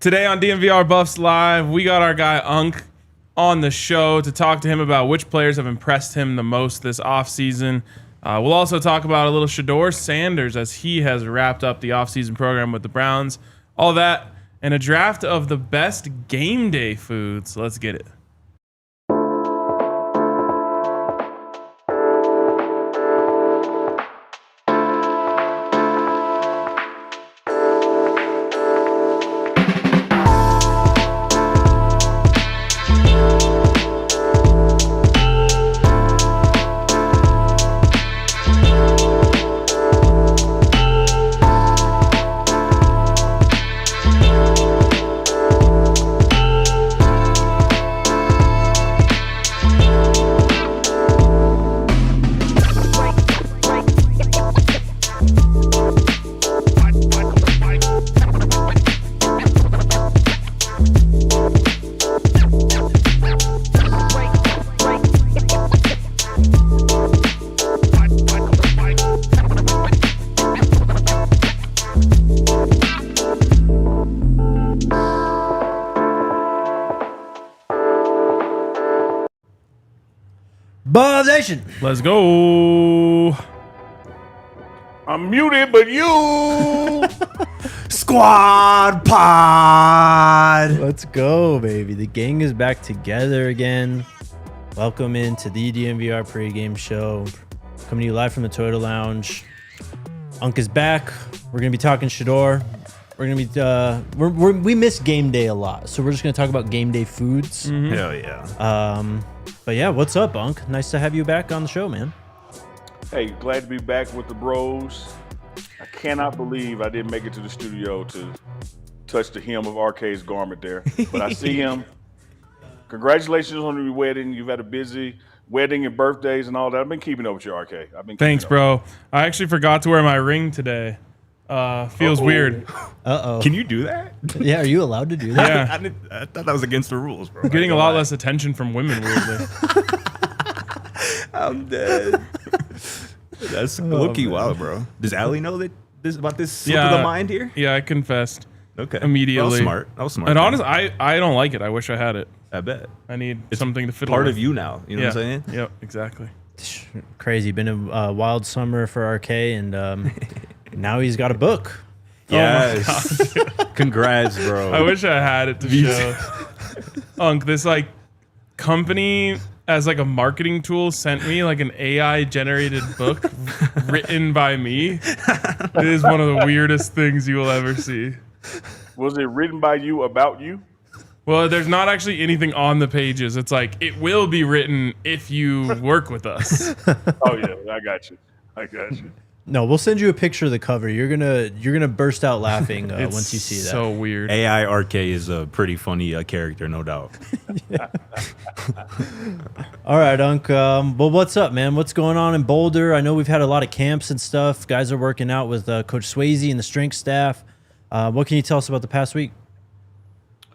Today on DNVR Buffs Live, we got our guy Unc on the show to talk to him about which players have impressed him the most this offseason. We'll also talk about a little Shedeur Sanders as he has wrapped up the offseason program with the Browns. All that and a draft of the best game day foods. Let's get it. Buffs Nation. Let's go. I'm muted, but you Squad Pod. Let's go, baby. The gang is back together again. Welcome into the DNVR pregame show. Coming to you live from the Toyota Lounge. Unc is back. We're going to be talking Shedeur. We're going to be, we miss game day a lot. So we're just going to talk about game day foods. Mm-hmm. Hell yeah. But yeah, what's up, Unc? Nice to have you back on the show, man. Hey, glad to be back with the bros. I cannot believe I didn't make it to the studio to touch the hem of RK's garment there. But I see him. Congratulations on your wedding. You've had a busy wedding and birthdays and all that. I've been keeping up with you, RK. Thanks, bro. I actually forgot to wear my ring today. Feels weird. Uh-oh. Can you do that? Yeah, are you allowed to do that? Yeah. I thought that was against the rules, bro. I'm getting a lot less attention from women, weirdly. I'm dead. That's low-key wild, bro. Does Allie know about this slip of the mind here? Yeah, I confessed. Okay. Immediately. That was smart. And honestly, I don't like it. I wish I had it. I bet. I need something to fit Part with. of you now. You know what I'm saying? Yep, exactly. Crazy. Been a wild summer for RK, and now he's got a book. Yes. Congrats, bro. I wish I had it to show. Unc, this like company as like a marketing tool sent me like an AI generated book written by me. It is one of the weirdest things you will ever see. Was it written by you about you? Well, there's not actually anything on the pages. It's like, it will be written if you work with us. Oh, yeah. I got you. No, we'll send you a picture of the cover. You're gonna burst out laughing once you see that. So weird. AI RK is a pretty funny character, no doubt. All right, Unc. Well, what's up, man? What's going on in Boulder? I know we've had a lot of camps and stuff. Guys are working out with Coach Swayze and the strength staff. What can you tell us about the past week?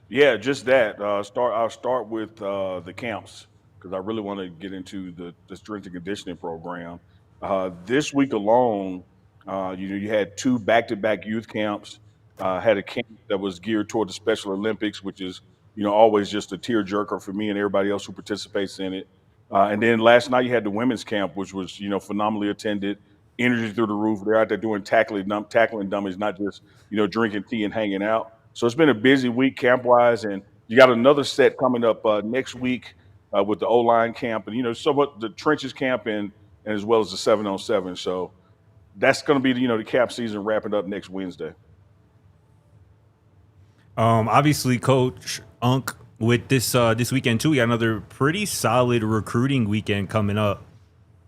Yeah, just that. I'll start with the camps because I really want to get into the strength and conditioning program. This week alone, you had 2 back-to-back youth camps. Had a camp that was geared toward the Special Olympics, which is always just a tearjerker for me and everybody else who participates in it. And then last night you had the women's camp, which was phenomenally attended, energy through the roof. They're out there doing tackling dummies, not just drinking tea and hanging out. So it's been a busy week camp-wise, and you got another set coming up next week with the O-line camp and somewhat the trenches camp and as well as the 7-on-7. So that's going to be the cap season wrapping up next Wednesday. Obviously, Coach Unc, with this weekend too, we got another pretty solid recruiting weekend coming up.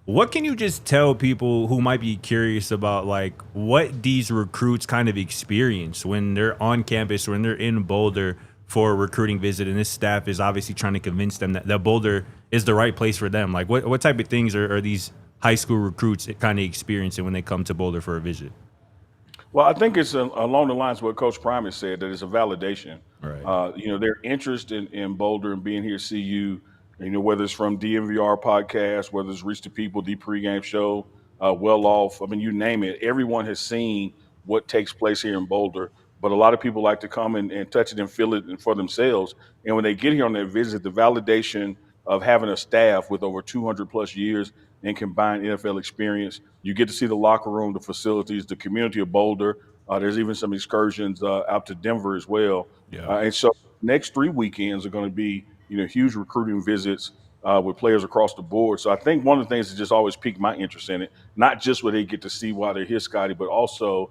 What can you just tell people who might be curious about like what these recruits kind of experience when they're on campus, when they're in Boulder for a recruiting visit, and this staff is obviously trying to convince them that Boulder is the right place for them? Like what type of things are these high school recruits kind of experiencing when they come to Boulder for a visit? Well, I think it's along the lines of what Coach Primus said, that it's a validation. Right. Their interest in Boulder and being here to see you, whether it's from DNVR Podcast, whether it's Reach the People, the pregame show, Well Off, you name it. Everyone has seen what takes place here in Boulder. but a lot of people like to come and touch it and feel it for themselves. And when they get here on their visit, the validation of having a staff with over 200 plus years in combined NFL experience, you get to see the locker room, the facilities, the community of Boulder. There's even some excursions out to Denver as well. Yeah. And so next 3 weekends are going to be, huge recruiting visits with players across the board. So I think one of the things that just always piqued my interest in it, not just what they get to see while they're here, Scotty, but also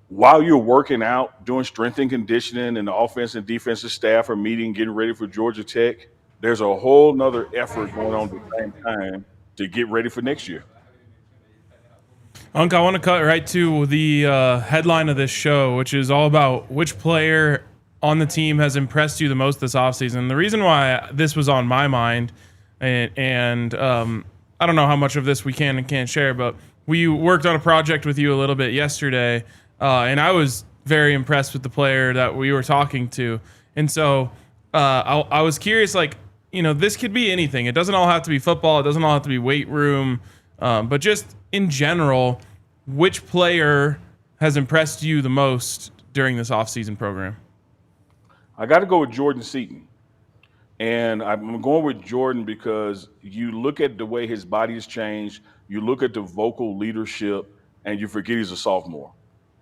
while you're working out, doing strength and conditioning, and the offense and defensive staff are meeting, getting ready for Georgia Tech, there's a whole nother effort going on at the same time to get ready for next year. Unc, I want to cut right to the headline of this show, which is all about which player on the team has impressed you the most this offseason. The reason why this was on my mind, and I don't know how much of this we can and can't share, but we worked on a project with you a little bit yesterday, and I was very impressed with the player that we were talking to. And so I was curious, this could be anything. It doesn't all have to be football. It doesn't all have to be weight room. But just in general, which player has impressed you the most during this offseason program? I got to go with Jordan Seaton. And I'm going with Jordan because you look at the way his body has changed, you look at the vocal leadership, and you forget he's a sophomore.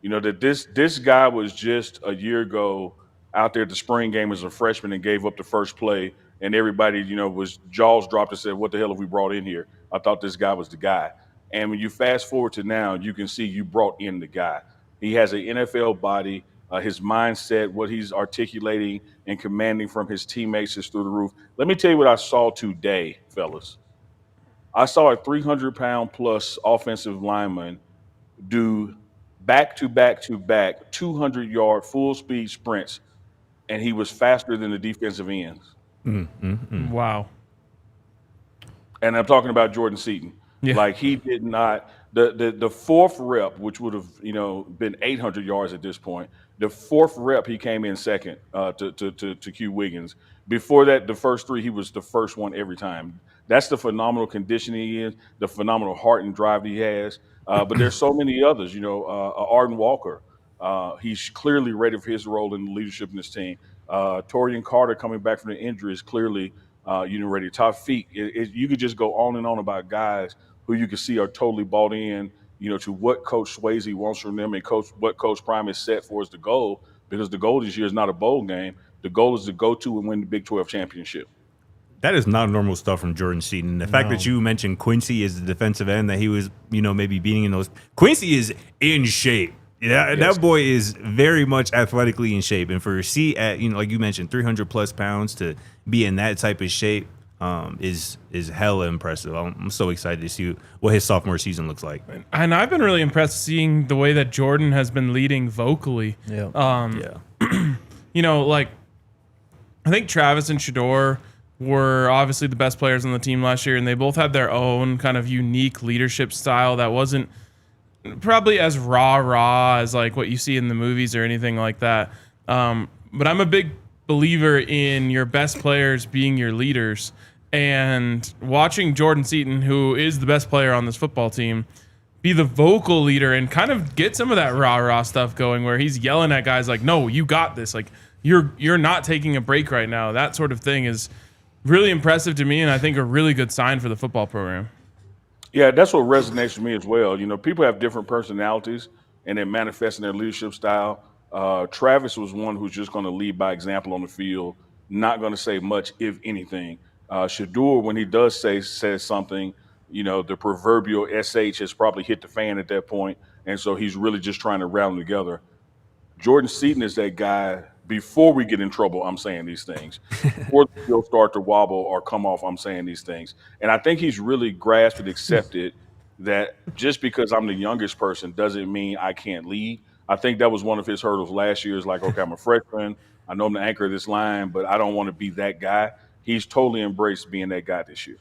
That this guy was just a year ago out there at the spring game as a freshman and gave up the first play, and everybody, was jaws dropped and said, what the hell have we brought in here? I thought this guy was the guy. And when you fast forward to now, you can see you brought in the guy. He has an NFL body. His mindset, what he's articulating and commanding from his teammates is through the roof. Let me tell you what I saw today, fellas. I saw a 300-pound plus offensive lineman do back-to-back-to-back 200-yard full-speed sprints, and he was faster than the defensive ends. Wow. And I'm talking about Jordan Seaton. Yeah. Like, he did not – the fourth rep, which would have, been 800 yards at this point, the fourth rep he came in second to Q Wiggins. Before that, the first 3, he was the first one every time. That's the phenomenal conditioning he is, the phenomenal heart and drive he has. But there's so many others, Arden Walker. He's clearly ready for his role in the leadership in this team. Torian Carter coming back from the injury is clearly, ready. Taufik, you could just go on and on about guys who you can see are totally bought in, to what Coach Swayze wants from them and what Coach Prime has set for as the goal, because the goal this year is not a bowl game. The goal is to go to and win the Big 12 championship. That is not normal stuff from Jordan Seaton. The fact that you mentioned Quincy as the defensive end that he was, maybe beating in those. Quincy is in shape. Yeah, yes. That boy is very much athletically in shape. And for C at, like you mentioned, 300 plus pounds to be in that type of shape is hella impressive. I'm so excited to see what his sophomore season looks like. And I've been really impressed seeing the way that Jordan has been leading vocally. Yeah. I think Travis and Shedeur were obviously the best players on the team last year, and they both had their own kind of unique leadership style that wasn't probably as rah-rah as like what you see in the movies or anything like that. But I'm a big believer in your best players being your leaders. And watching Jordan Seaton, who is the best player on this football team, be the vocal leader and kind of get some of that rah-rah stuff going where he's yelling at guys like, no, you got this. Like, you're not taking a break right now. That sort of thing is really impressive to me, and I think a really good sign for the football program. Yeah, that's what resonates with me as well. People have different personalities, and they manifest in their leadership style. Travis was one who's just going to lead by example on the field, not going to say much, if anything. Shedeur, when he does say something, the proverbial SH has probably hit the fan at that point, and so he's really just trying to rally them together. Jordan Seaton is that guy. Before we get in trouble, I'm saying these things. Before the field start to wobble or come off, I'm saying these things. And I think he's really grasped and accepted that just because I'm the youngest person doesn't mean I can't lead. I think that was one of his hurdles last year is like, okay, I'm a freshman. I know I'm the anchor of this line, but I don't want to be that guy. He's totally embraced being that guy this year.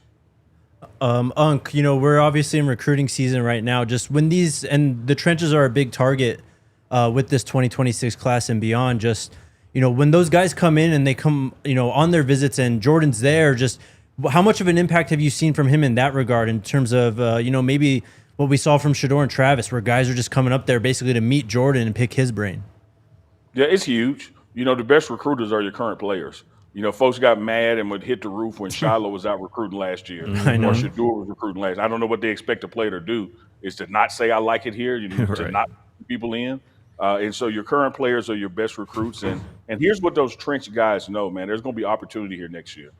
Unc, we're obviously in recruiting season right now. Just when and the trenches are a big target with this 2026 class and beyond, just when those guys come in and they come, on their visits and Jordan's there, just how much of an impact have you seen from him in that regard in terms of, maybe what we saw from Shedeur and Travis, where guys are just coming up there basically to meet Jordan and pick his brain? Yeah, it's huge. The best recruiters are your current players. Folks got mad and would hit the roof when Shiloh was out recruiting last year I or know. Shedeur was recruiting last. I don't know what they expect a player to do is to not say I like it here, to Right. not bring people in. And so your current players are your best recruits. And here's what those trench guys know, man. There's going to be opportunity here next year.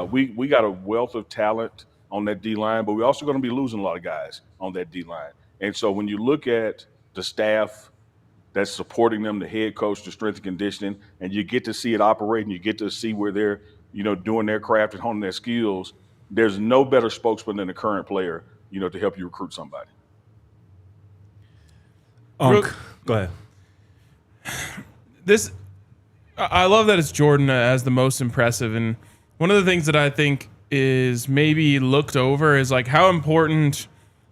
We got a wealth of talent on that D line, but we're also going to be losing a lot of guys on that D line. And so when you look at the staff that's supporting them, the head coach, the strength and conditioning, and you get to see it operate and you get to see where they're, doing their craft and honing their skills. There's no better spokesman than the current player, to help you recruit somebody. Unc, go ahead. I love that it's Jordan as the most impressive. And one of the things that I think is maybe looked over is like how important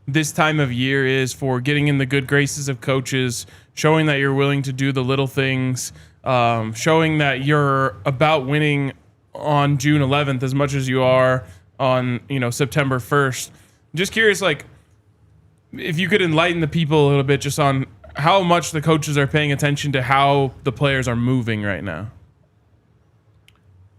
this time of year is for getting in the good graces of coaches, showing that you're willing to do the little things, showing that you're about winning on June 11th as much as you are on, September 1st. Just curious, like, if you could enlighten the people a little bit just on how much the coaches are paying attention to how the players are moving right now.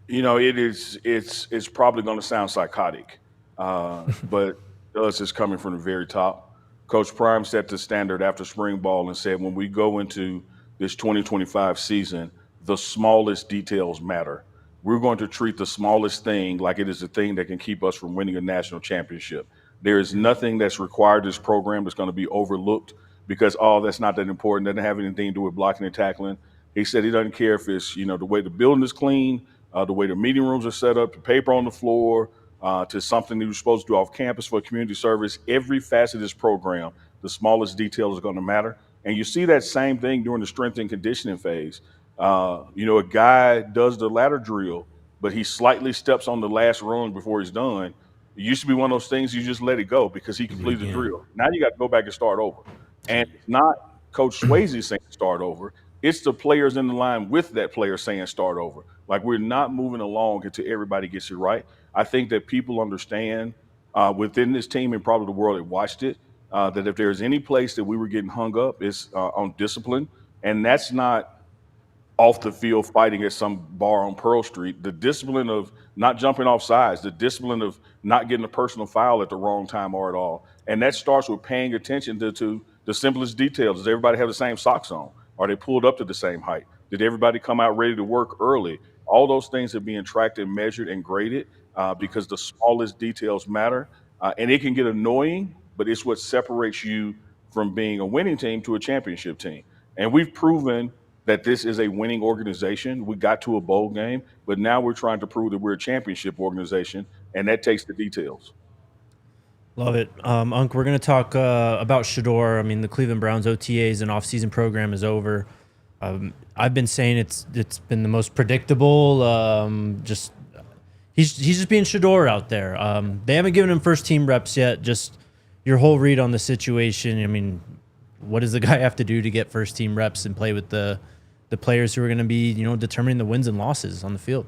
It's probably going to sound psychotic, but us is coming from the very top. Coach Prime set the standard after spring ball and said, when we go into this 2025 season, the smallest details matter. We're going to treat the smallest thing like it is the thing that can keep us from winning a national championship. There is nothing that's required in this program that's going to be overlooked because, that's not that important. Doesn't have anything to do with blocking and tackling. He said he doesn't care if it's, the way the building is clean, the way the meeting rooms are set up, the paper on the floor, to something that you're supposed to do off campus for community service. Every facet of this program, the smallest detail is going to matter. And you see that same thing during the strength and conditioning phase. A guy does the ladder drill, but he slightly steps on the last rung before he's done. It used to be one of those things you just let it go because he completed the drill. Now you got to go back and start over. And it's not Coach Swayze saying start over. It's the players in the line with that player saying start over. Like, we're not moving along until everybody gets it right. I think that people understand within this team and probably the world that watched it, that if there's any place that we were getting hung up, it's on discipline. And that's not off the field fighting at some bar on Pearl Street. The discipline of not jumping off sides, the discipline of not getting a personal foul at the wrong time or at all. And that starts with paying attention to the simplest details. Does everybody have the same socks on? Are they pulled up to the same height? Did everybody come out ready to work early? All those things are being tracked and measured and graded because the smallest details matter. And it can get annoying, but it's what separates you from being a winning team to a championship team. And we've proven that this is a winning organization. We got to a bowl game, but now we're trying to prove that we're a championship organization, and that takes the details. Love it. Unc, we're going to talk about Shedeur. I mean, the Cleveland Browns OTAs and off-season program is over. I've been saying it's been the most predictable. He's just being Shedeur out there. They haven't given him first-team reps yet. Just your whole read on the situation. I mean, what does the guy have to do to get first-team reps and play with the players who are going to be, determining the wins and losses on the field?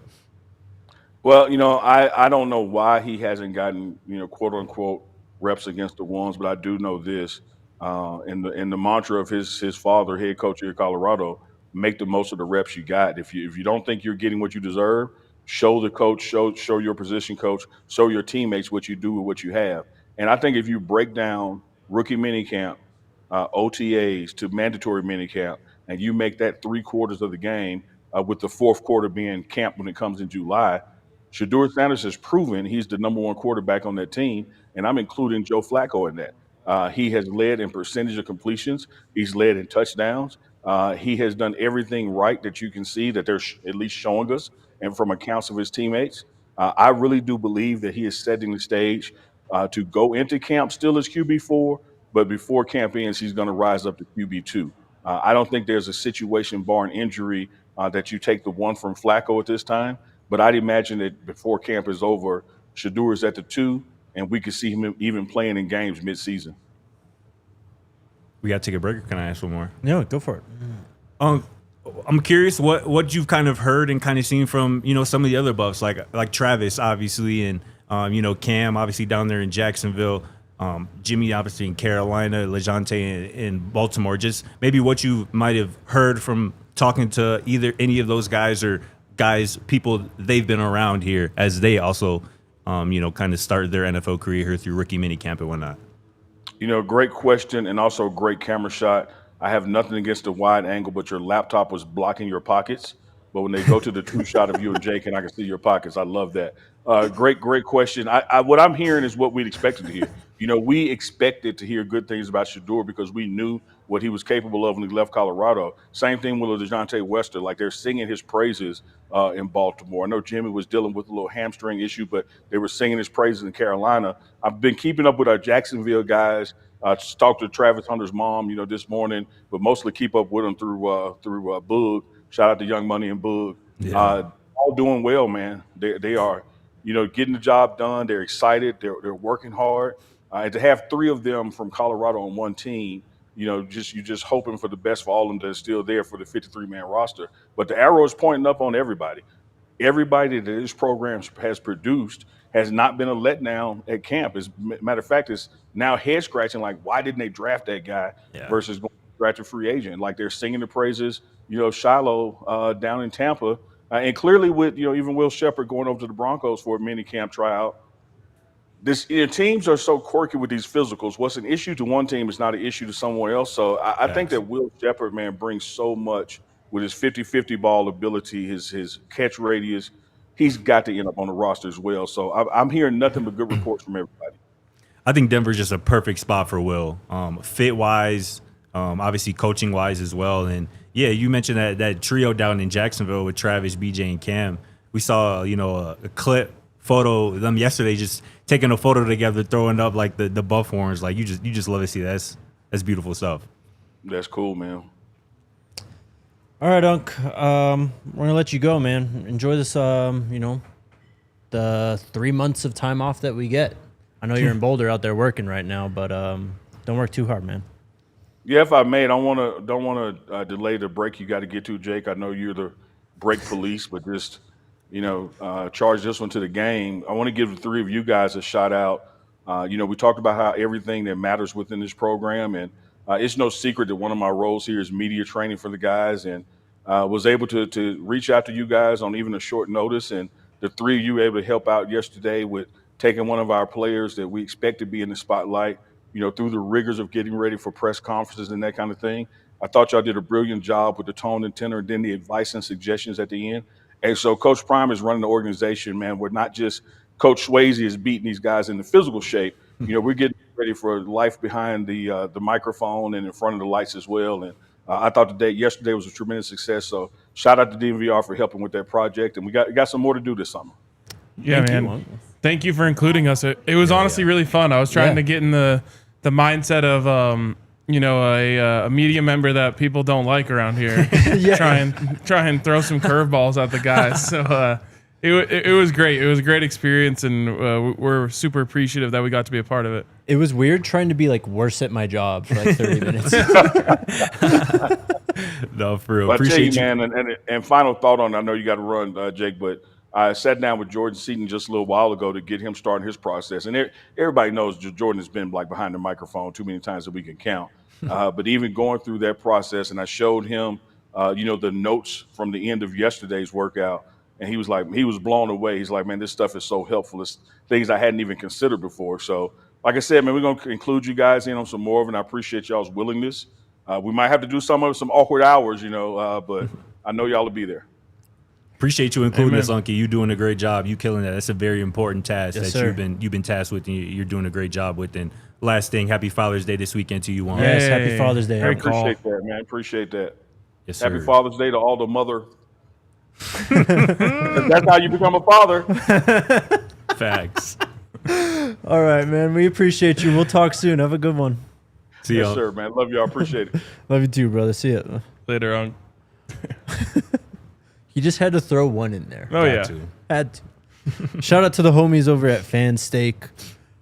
Well, I don't know why he hasn't gotten, quote unquote reps against the ones, but I do know this. In the mantra of his father, head coach here at Colorado, make the most of the reps you got. If you don't think you're getting what you deserve, show the coach, show your position coach, show your teammates what you do with what you have. And I think if you break down rookie minicamp, OTAs to mandatory minicamp, and you make that 3/4 of the game, with the fourth quarter being camp when it comes in July, Shedeur Sanders has proven he's the number one quarterback on that team, and I'm including Joe Flacco in that. He has led in percentage of completions. He's led in touchdowns. He has done everything right that you can see that they're at least showing us, and from accounts of his teammates. I really do believe that he is setting the stage to go into camp still as QB4, but before camp ends, he's going to rise up to QB2. I don't think there's a situation, barring injury, that you take the one from Flacco at this time. But I'd imagine that before camp is over, Shedeur is at the 2, and we could see him even playing in games mid-season. We got to take a break, or can I ask one more? No, go for it. I'm curious what you've kind of heard and kind of seen from, some of the other Buffs, like Travis, obviously, and, Cam, obviously, down there in Jacksonville. Jimmy, obviously, in Carolina, LeJounte in Baltimore. Just maybe what you might have heard from talking to either any of those guys or people they've been around here as they also, kind of started their NFL career here through rookie minicamp and whatnot? Great question and also great camera shot. I have nothing against the wide angle, but your laptop was blocking your pockets. But when they go to the true shot of you and Jake, and I can see your pockets, I love that. Great question. What I'm hearing is what we'd expected to hear. We expected to hear good things about Shedeur because we knew what he was capable of when he left Colorado. Same thing with DeJounte Wester. Like, they're singing his praises in Baltimore. I know Jimmy was dealing with a little hamstring issue, but they were singing his praises in Carolina. I've been keeping up with our Jacksonville guys. Talked to Travis Hunter's mom, this morning, but mostly keep up with him through Boog. Shout out to Young Money and Boog. Yeah. All doing well, man. They are, getting the job done. They're excited. They're working hard. And to have three of them from Colorado on one team, you're just hoping for the best for all of them that are still there for the 53-man roster. But the arrow is pointing up on everybody. Everybody that this program has produced has not been a letdown at camp. As a matter of fact, it's now head scratching. Like, why didn't they draft that guy versus going to draft a free agent? Like, they're singing the praises, Shiloh down in Tampa, and clearly with even Will Shepherd going over to the Broncos for a mini camp tryout. Teams are so quirky with these physicals. What's an issue to one team is not an issue to someone else. So I think that Will Shepherd, man, brings so much with his 50-50 ball ability, his catch radius. He's got to end up on the roster as well. So I'm hearing nothing but good reports from everybody. I think Denver's just a perfect spot for Will, fit-wise, obviously coaching-wise as well. And, yeah, you mentioned that trio down in Jacksonville with Travis, BJ, and Cam. We saw, a clip photo of them yesterday just taking a photo together, throwing up, like, the buff horns. Like, you just love to see that. That's beautiful stuff. That's cool, man. All right, Unc. We're gonna let you go, man. Enjoy this. The 3 months of time off that we get. I know you're in Boulder out there working right now, but don't work too hard, man. Yeah, if I may, don't want to delay the break you got to get to, Jake. I know you're the break police, but just charge this one to the game. I want to give the three of you guys a shout out. We talked about how everything that matters within this program, and it's no secret that one of my roles here is media training for the guys, and was able to reach out to you guys on even a short notice. And the three of you were able to help out yesterday with taking one of our players that we expect to be in the spotlight, through the rigors of getting ready for press conferences and that kind of thing. I thought y'all did a brilliant job with the tone and tenor, and then the advice and suggestions at the end. And so Coach Prime is running the organization, man. We're not just Coach Swayze is beating these guys in the physical shape. We're getting ready for life behind the microphone and in front of the lights as well. And I thought yesterday was a tremendous success. So shout out to DNVR for helping with that project. And we got some more to do this summer. Yeah, man. Thank you for including us. It was honestly really fun. I was trying to get in the mindset of a media member that people don't like around here. Try and throw some curveballs at the guys. So it was great. It was a great experience, and we're super appreciative that we got to be a part of it. It was weird trying to be like worse at my job for like 30 minutes. No, for real. But Appreciate you, man. And final thought on, I know you got to run, Jake, but I sat down with Jordan Seaton just a little while ago to get him starting his process. And everybody knows Jordan has been like behind the microphone too many times that we can count. But even going through that process, and I showed him, the notes from the end of yesterday's workout, and he was blown away. He's like, man, this stuff is so helpful. It's things I hadn't even considered before. So, like I said, man, we're going to include you guys in on some more of it, and I appreciate y'all's willingness. We might have to do some awkward hours, but I know y'all will be there. Appreciate you including us, Unky. You're doing a great job. You killing that. That's a very important task sir. you've been tasked with, and you're doing a great job with. And last thing, happy Father's Day this weekend to you, Juan. Yes, happy Father's Day. I appreciate that, man. Appreciate that. Yes, sir. Happy Father's Day to all the mother. That's how you become a father. Facts. All right, man. We appreciate you. We'll talk soon. Have a good one. See you. Yes, sir, man. Love y'all. Appreciate it. Love you too, brother. See ya. Later on. He just had to throw one in there. Oh, yeah. Had to. Shout out to the homies over at FanStake,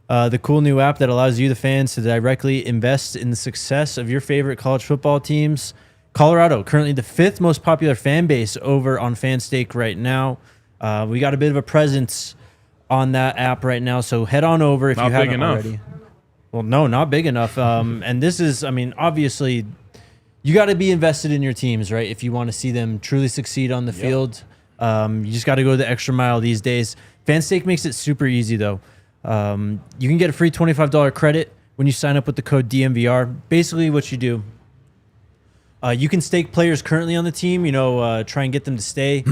the cool new app that allows you, the fans, to directly invest in the success of your favorite college football teams. Colorado, currently the 5th most popular fan base over on FanStake right now. We got a bit of a presence on that app right now, so head on over if you haven't already. Well, no, not big enough. And this is, obviously, you got to be invested in your teams, right? If you want to see them truly succeed on the field, you just got to go the extra mile these days. FanStake makes it super easy, though. You can get a free $25 credit when you sign up with the code DNVR. Basically, what you do, you can stake players currently on the team, try and get them to stay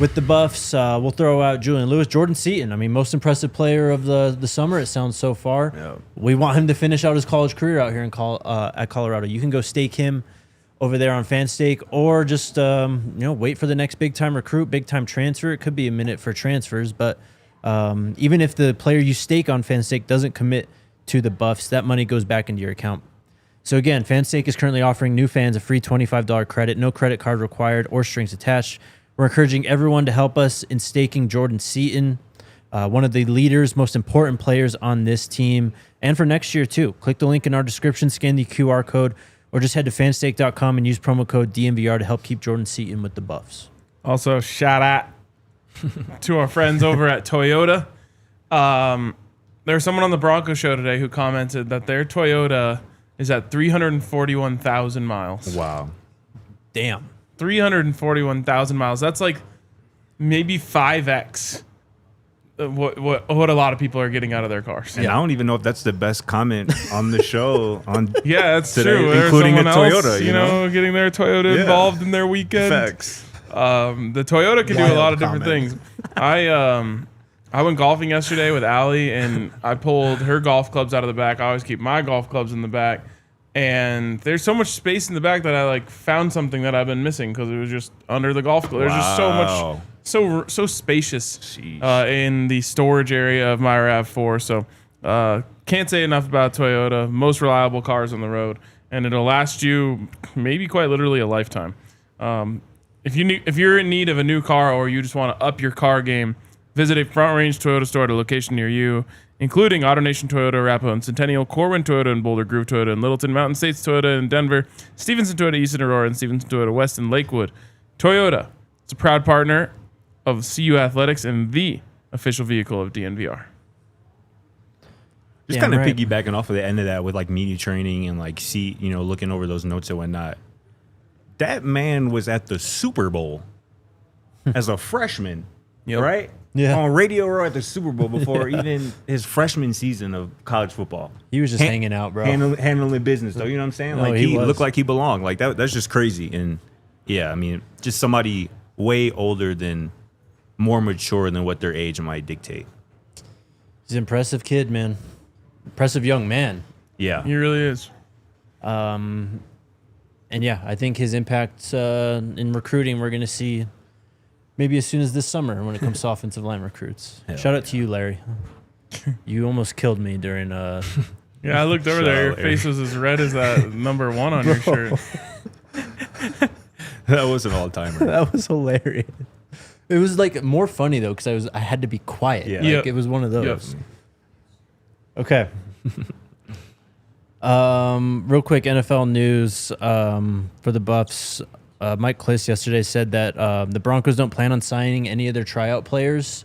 with the Buffs. We'll throw out Julian Lewis, Jordan Seaton. I mean, most impressive player of the summer, it sounds so far. Yeah. We want him to finish out his college career out here at Colorado. You can go stake him over there on FanStake, or just wait for the next big-time recruit, big-time transfer. It could be a minute for transfers, but even if the player you stake on FanStake doesn't commit to the Buffs, that money goes back into your account. So again, FanStake is currently offering new fans a free $25 credit, no credit card required or strings attached. We're encouraging everyone to help us in staking Jordan Seaton, one of the leaders, most important players on this team, and for next year too. Click the link in our description, scan the QR code, or just head to fanstake.com and use promo code DNVR to help keep Jordan Seaton with the Buffs. Also, shout out to our friends over at Toyota. There was someone on the Broncos show today who commented that their Toyota is at 341,000 miles. Wow. Damn. 341,000 miles. That's like maybe 5x what a lot of people are getting out of their cars. And I don't even know if that's the best comment on the show on yeah, that's today, true. There's including a someone Toyota, else, you know, getting their Toyota involved in their weekend. Facts. The Toyota can do a lot of different things. I went golfing yesterday with Allie, and I pulled her golf clubs out of the back. I always keep my golf clubs in the back. And there's so much space in the back that I found something that I've been missing because it was just under the golf club. There's just so much, so spacious in the storage area of my RAV4. So can't say enough about Toyota. Most reliable cars on the road, and it'll last you maybe quite literally a lifetime. If you're in need of a new car or you just want to up your car game, visit a Front Range Toyota store at a location near you, including AutoNation Toyota, Arapahoe and Centennial, Corwin Toyota and Boulder Grove Toyota and Littleton, Mountain States Toyota in Denver, Stevenson Toyota East in Aurora, and Stevenson Toyota West in Lakewood. Toyota is a proud partner of CU Athletics and the official vehicle of DNVR. Just kind of piggybacking off of the end of that with media training and looking over those notes and whatnot. That man was at the Super Bowl as a freshman, right? Yeah. On Radio Row at the Super Bowl before even his freshman season of college football. He was just hanging out, bro. Handling business, though. You know what I'm saying? No, he looked like he belonged. That's just crazy. And yeah, I mean, just somebody way older than, more mature than what their age might dictate. He's an impressive kid, man. Impressive young man. Yeah. He really is. And yeah, I think his impact in recruiting we're going to see maybe as soon as this summer when it comes to offensive line recruits. Shout out to you, Larry. You almost killed me during... Yeah, I looked over there. Your face was as red as that number 1 on your shirt. That was an all-timer. That was hilarious. It was more funny, though, because I had to be quiet. Yeah. It was one of those. Yep. Okay. Real quick, NFL news for the Buffs. Mike Kliss yesterday said that the Broncos don't plan on signing any of their tryout players.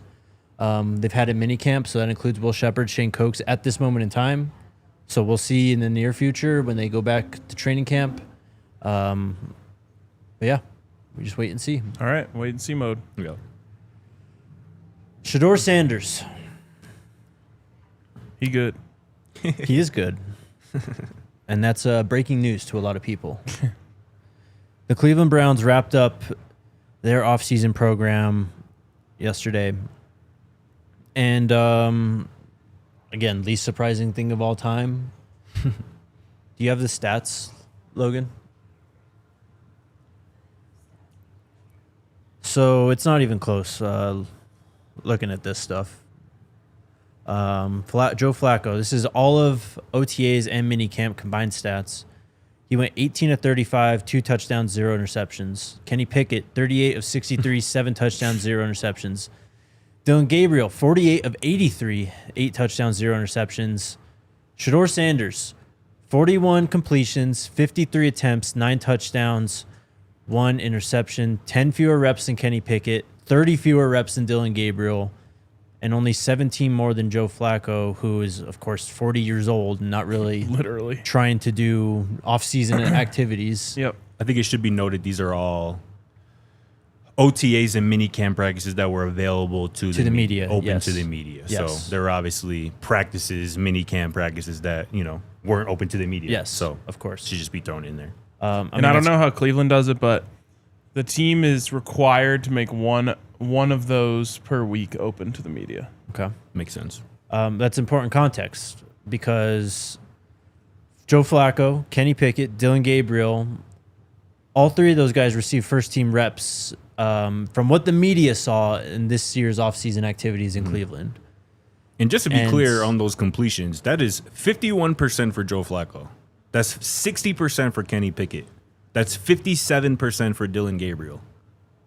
They've had a minicamp, so that includes Will Shepard, Shane Cokes at this moment in time. So we'll see in the near future when they go back to training camp. But yeah, we just wait and see. All right, wait and see mode. Yeah. Shedeur Sanders. He good. He is good. And that's breaking news to a lot of people. The Cleveland Browns wrapped up their offseason program yesterday. And, again, least surprising thing of all time. Do you have the stats, Logan? So it's not even close looking at this stuff. Joe Flacco, this is all of OTAs and minicamp combined stats. He went 18 of 35, 2 touchdowns, 0 interceptions. Kenny Pickett, 38 of 63, 7 touchdowns, 0 interceptions. Dylan Gabriel, 48 of 83, 8 touchdowns, 0 interceptions. Shedeur Sanders, 41 completions, 53 attempts, 9 touchdowns, 1 interception, 10 fewer reps than Kenny Pickett, 30 fewer reps than Dylan Gabriel, and only 17 more than Joe Flacco, who is, of course, 40 years old and not really Literally trying to do off-season activities. Yep. I think it should be noted these are all OTAs and minicamp practices that were available to the media, open yes. to the media. Yes. So there are obviously practices, minicamp practices that, weren't open to the media. Yes, so of course. should just be thrown in there. I don't know how Cleveland does it, but the team is required to make one of those per week open to the media. Okay. Makes sense. That's important context because Joe Flacco, Kenny Pickett, Dylan Gabriel, all three of those guys received first-team reps from what the media saw in this year's offseason activities in Cleveland. And just to be clear on those completions, that is 51% for Joe Flacco. That's 60% for Kenny Pickett. That's 57% for Dylan Gabriel.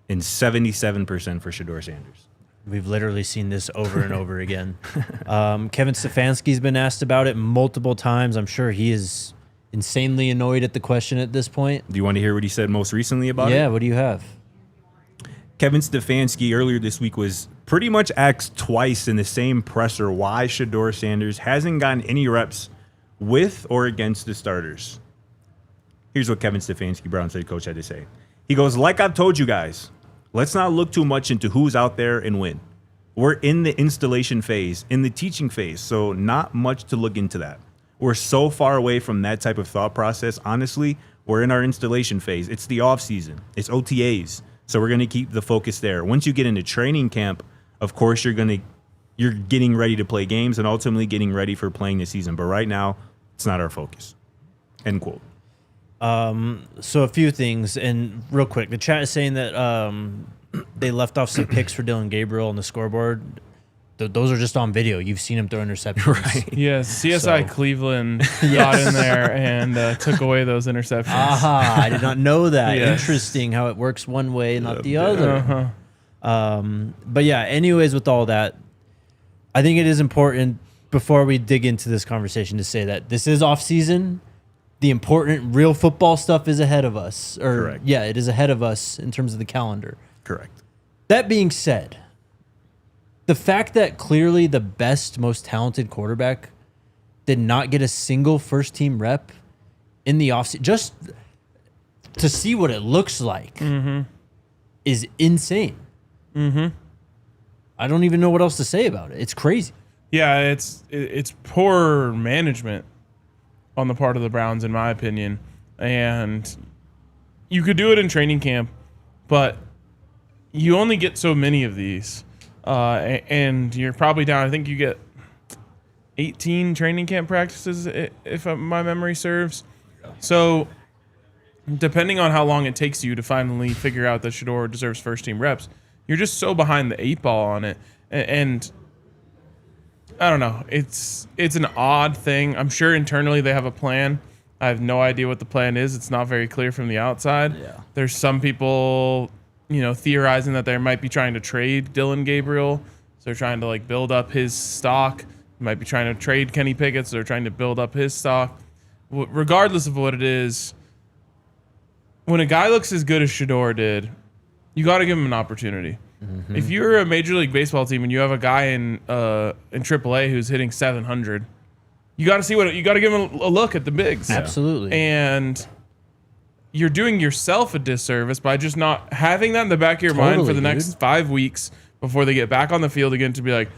And 77% for Shedeur Sanders. We've literally seen this over and over again. Kevin Stefanski's been asked about it multiple times. I'm sure he is insanely annoyed at the question at this point. Do you want to hear what he said most recently about it? Yeah, what do you have? Kevin Stefanski earlier this week was pretty much asked twice in the same presser why Shedeur Sanders hasn't gotten any reps with or against the starters. Here's what Kevin Stefanski, Browns head coach, had to say. He goes, like I've told you guys, let's not look too much into who's out there and when. We're in the installation phase, in the teaching phase, so not much to look into that. We're so far away from that type of thought process. Honestly, we're in our installation phase. It's the off season. It's OTAs. So we're going to keep the focus there. Once you get into training camp, of course, you're getting ready to play games and ultimately getting ready for playing the season. But right now, it's not our focus. End quote. So a few things, and real quick, the chat is saying that they left off some picks for Dylan Gabriel on the scoreboard. Those are just on video. You've seen him throw interceptions. Right. Yes, CSI Cleveland got in there and took away those interceptions. Aha, I did not know that. Yes. Interesting how it works one way, not the other. But yeah, anyways, with all that, I think it is important before we dig into this conversation to say that this is off season. The important real football stuff is ahead of us. Correct. Yeah, it is ahead of us in terms of the calendar. Correct. That being said, the fact that clearly the best, most talented quarterback did not get a single first-team rep in the offseason, just to see what it looks like, is insane. I don't even know what else to say about it. It's crazy. Yeah, it's poor management on the part of the Browns, in my opinion. And you could do it in training camp, but you only get so many of these. And you're probably down, I think you get 18 training camp practices, if my memory serves. So depending on how long it takes you to finally figure out that Shedeur deserves first-team reps, you're just so behind the eight ball on it. And I don't know. It's an odd thing. I'm sure internally they have a plan. I have no idea what the plan is. It's not very clear from the outside. Yeah. There's some people, theorizing that they might be trying to trade Dylan Gabriel. So they're trying to build up his stock. They might be trying to trade Kenny Pickett. So they're trying to build up his stock. Regardless of what it is, when a guy looks as good as Shedeur did, you got to give him an opportunity. If you're a Major League Baseball team and you have a guy in AAA who's hitting 700, you got to see you got to give him a look at the bigs. Absolutely. And you're doing yourself a disservice by just not having that in the back of your mind for the next 5 weeks before they get back on the field again to be like,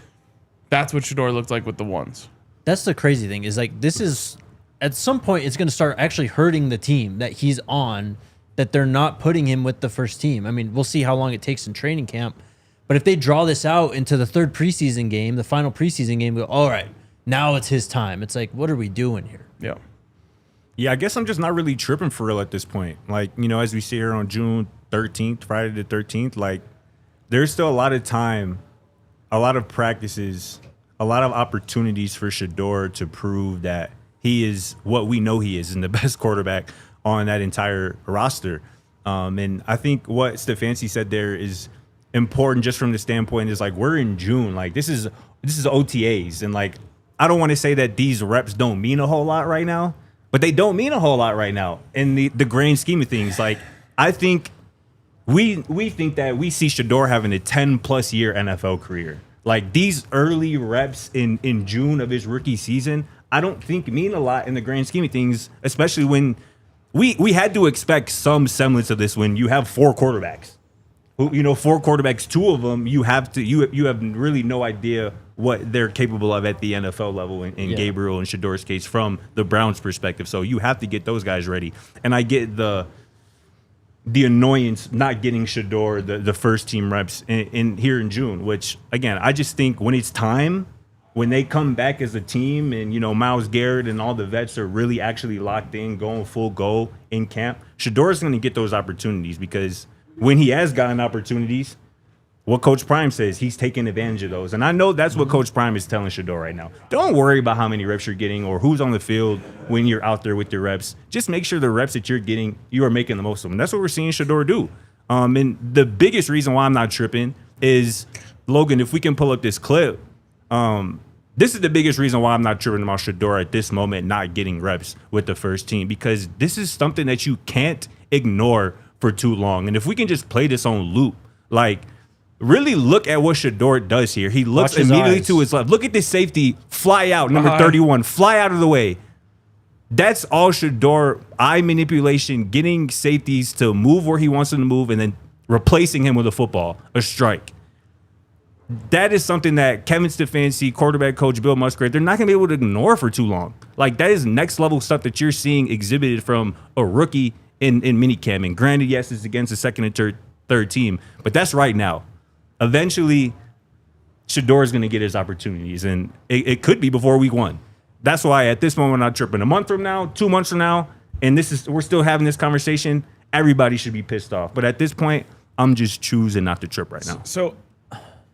that's what Shedeur looked like with the ones. That's the crazy thing is this is at some point it's going to start actually hurting the team that he's on, that they're not putting him with the first team. I mean, we'll see how long it takes in training camp. But if they draw this out into the third preseason game, the final preseason game, go, all right, now it's his time. It's like, what are we doing here? Yeah. Yeah, I guess I'm just not really tripping for real at this point. As we see here on June 13th, Friday the 13th, there's still a lot of time, a lot of practices, a lot of opportunities for Shedeur to prove that he is what we know he is and the best quarterback on that entire roster. And I think what Stefanski said there is important just from the standpoint is we're in June. This is OTAs. And I don't want to say that these reps don't mean a whole lot right now, but they don't mean a whole lot right now in the grand scheme of things. I think we think that we see Shedeur having a 10+ year NFL career. These early reps in June of his rookie season, I don't think mean a lot in the grand scheme of things, especially when we had to expect some semblance of this when you have 4 quarterbacks. 4 quarterbacks, 2 of them you have really no idea what they're capable of at the NFL level in Gabriel and Shedeur's case from the Browns' perspective. So you have to get those guys ready. And I get the annoyance not getting Shedeur the first team reps in here in June, which again, I just think when it's time, when they come back as a team and, Myles Garrett and all the vets are really actually locked in, going full go in camp, Shedeur's going to get those opportunities because when he has gotten opportunities, what Coach Prime says, he's taking advantage of those. And I know that's what Coach Prime is telling Shedeur right now. Don't worry about how many reps you're getting or who's on the field when you're out there with your reps. Just make sure the reps that you're getting, you are making the most of them. That's what we're seeing Shedeur do. And the biggest reason why I'm not tripping is, Logan, if we can pull up this clip, this is the biggest reason why I'm not tripping about Shedeur at this moment not getting reps with the first team, because this is something that you can't ignore for too long. And if we can just play this on loop, like really look at what Shedeur does here. He looks immediately to his left. Look at this safety fly out, number 31, fly out of the way. That's all Shedeur, eye manipulation, getting safeties to move where he wants them to move and then replacing him with a football, a strike. That is something that Kevin Stefanski, quarterback coach Bill Musgrave, they're not going to be able to ignore for too long. Like, that is next level stuff that you're seeing exhibited from a rookie in minicamp. And granted, yes, it's against the second and third team, but that's right now. Eventually, Shedeur is going to get his opportunities, and it could be before week 1. That's why at this moment I'm not tripping. A month from now, 2 months from now, and we're still having this conversation, everybody should be pissed off. But at this point, I'm just choosing not to trip right now. So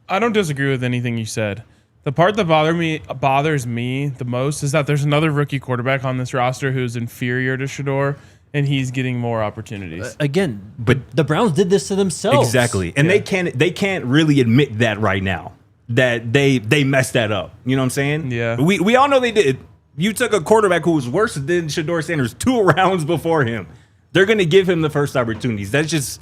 I don't disagree with anything you said. The part that bothers me the most is that there's another rookie quarterback on this roster who's inferior to Shedeur, and he's getting more opportunities. Again, but the Browns did this to themselves. Exactly. And they can't really admit that right now, that they messed that up. You know what I'm saying? Yeah. We all know they did. You took a quarterback who was worse than Shedeur Sanders 2 rounds before him. They're going to give him the first opportunities.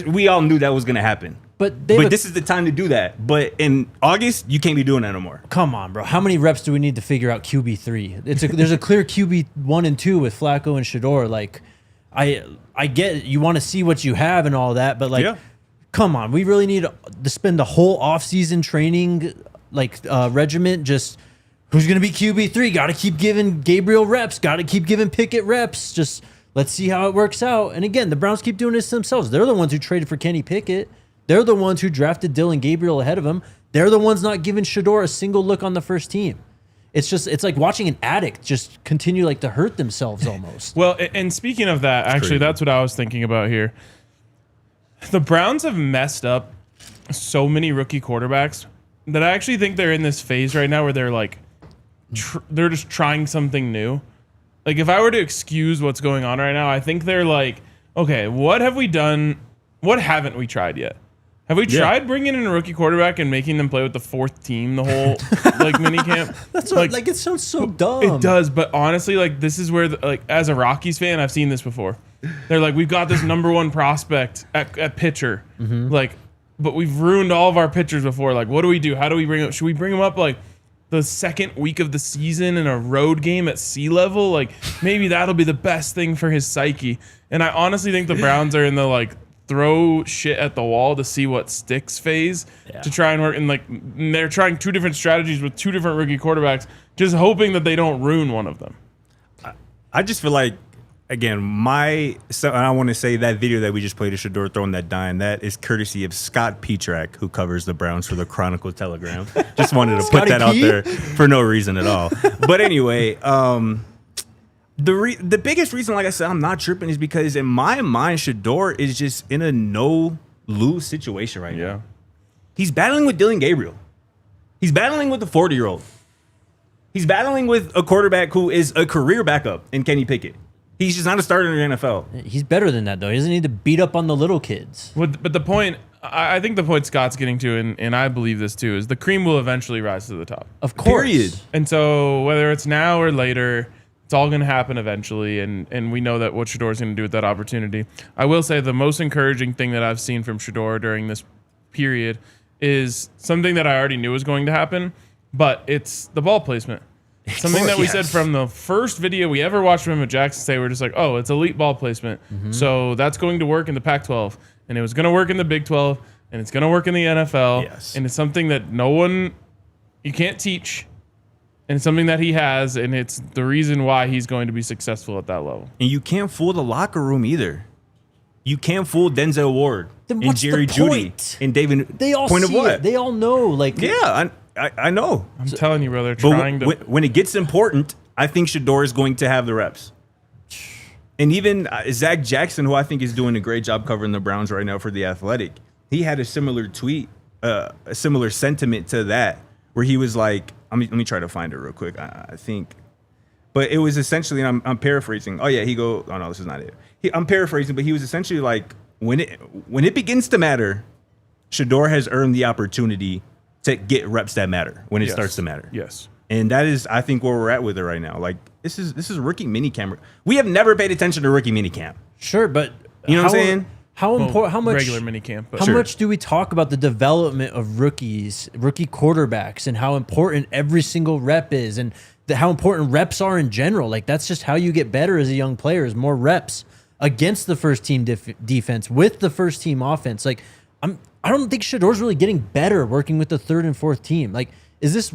We all knew that was going to happen. But this is the time to do that. But in August, you can't be doing that no more. Come on, bro. How many reps do we need to figure out QB3? There's a clear QB1 and 2 with Flacco and Shedeur. Like, I get you want to see what you have and all that, but come on. We really need to spend the whole offseason training regiment just who's going to be QB3. Got to keep giving Gabriel reps. Got to keep giving Pickett reps. Just let's see how it works out. And again, the Browns keep doing this themselves. They're the ones who traded for Kenny Pickett. They're the ones who drafted Dylan Gabriel ahead of him. They're the ones not giving Shedeur a single look on the first team. It's like watching an addict just continue to hurt themselves almost. Well, and speaking of that, actually, that's what I was thinking about here. The Browns have messed up so many rookie quarterbacks that I actually think they're in this phase right now where they're they're just trying something new. Like, if I were to excuse what's going on right now, I think they're like, okay, what have we done? What haven't we tried yet? Have we tried bringing in a rookie quarterback and making them play with the 4th team the whole mini camp? That's what, it sounds so dumb. It does, but honestly, this is where as a Rockies fan, I've seen this before. They're like, we've got this number 1 prospect at pitcher, but we've ruined all of our pitchers before. Like, what do we do? How do we bring him? Should we bring him up the second week of the season in a road game at sea level? Like, maybe that'll be the best thing for his psyche. And I honestly think the Browns are in the throw shit at the wall to see what sticks phase to try and work. And they're trying 2 different strategies with 2 different rookie quarterbacks, just hoping that they don't ruin one of them. I just feel like, again, and I want to say that video that we just played of Shedeur throwing that dime, that is courtesy of Scott Petrak, who covers the Browns for the Chronicle Telegram. Just wanted to put that out there for no reason at all. But anyway, the biggest reason, like I said, I'm not tripping is because in my mind, Shedeur is just in a no-lose situation right now. He's battling with Dylan Gabriel. He's battling with the 40-year-old. He's battling with a quarterback who is a career backup in Kenny Pickett. He's just not a starter in the NFL. He's better than that, though. He doesn't need to beat up on the little kids. But the point, I think the point Scott's getting to, and I believe this too, is the cream will eventually rise to the top. Of course. Period. And so whether it's now or later, it's all going to happen eventually, and we know that what Shedeur's going to do with that opportunity. I will say the most encouraging thing that I've seen from Shedeur during this period is something that I already knew was going to happen, but it's the ball placement. Something that we said from the first video we ever watched from him at Jackson State, we're just like, oh, it's elite ball placement. So that's going to work in the Pac-12. And it was going to work in the Big 12. And it's going to work in the NFL. Yes. And it's something that you can't teach. And it's something that he has. And it's the reason why he's going to be successful at that level. And you can't fool the locker room either. You can't fool Denzel Ward Then and what's Jerry the Jeudy point? and David. They all point see of what? it. They all know. Like, Yeah, I know. I'm telling you, bro, they're But trying to. when it gets important, I think Shedeur is going to have the reps. And even Zach Jackson, who I think is doing a great job covering the Browns right now for The Athletic, he had a similar tweet, a similar sentiment to that, where he was like, let me try to find it real quick. I think. But it was essentially, and I'm paraphrasing. Oh, yeah, oh, no, this is not it. I'm paraphrasing, but he was essentially like, when it begins to matter, Shedeur has earned the opportunity to get reps that matter when it starts to matter. Yes. And that is, I think, where we're at with it right now. Like, this is rookie minicamp. We have never paid attention to rookie minicamp. sure, but You know what I'm saying? How important? How much Regular minicamp. But How much do we talk about the development of rookie quarterbacks, and how important every single rep is, and how important reps are in general? Like, that's just how you get better as a young player, is more reps against the first team defense with the first team offense. Like, I don't think Shedeur's really getting better working with the third and fourth team. Like, is this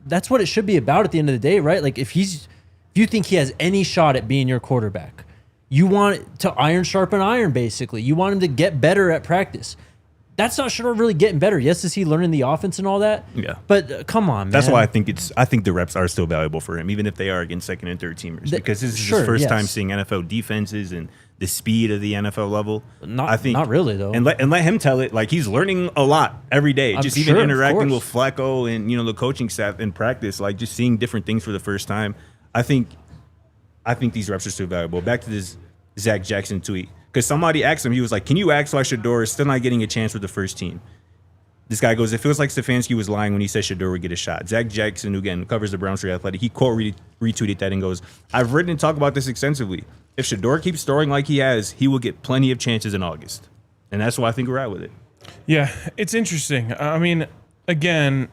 that's what it should be about at the end of the day, right? Like, if you think he has any shot at being your quarterback, you want to iron sharpen iron, basically. You want him to get better at practice. That's not Shedeur really getting better. Yes, is he learning the offense and all that? Yeah. But come on, man. That's why I think the reps are still valuable for him, even if they are against second and third teamers, because this is his first time seeing NFL defenses and the speed of the NFL level. Not really, though. And let him tell it. Like, he's learning a lot every day. I'm Just sure, even of interacting course. with Flacco and the coaching staff in practice, like just seeing different things for the first time. I think these reps are still valuable. Back to this Zach Jackson tweet, because somebody asked him, he was like, "Can you ask why Shedeur is still not getting a chance with the first team?" This guy goes, "It feels like Stefanski was lying when he said Shedeur would get a shot." Zach Jackson, who again covers the Browns for The Athletic, he quote retweeted that and goes, "I've written and talked about this extensively. If Shedeur keeps throwing like he has, he will get plenty of chances in August." And that's why I think we're at with it. Yeah, it's interesting. I mean, again,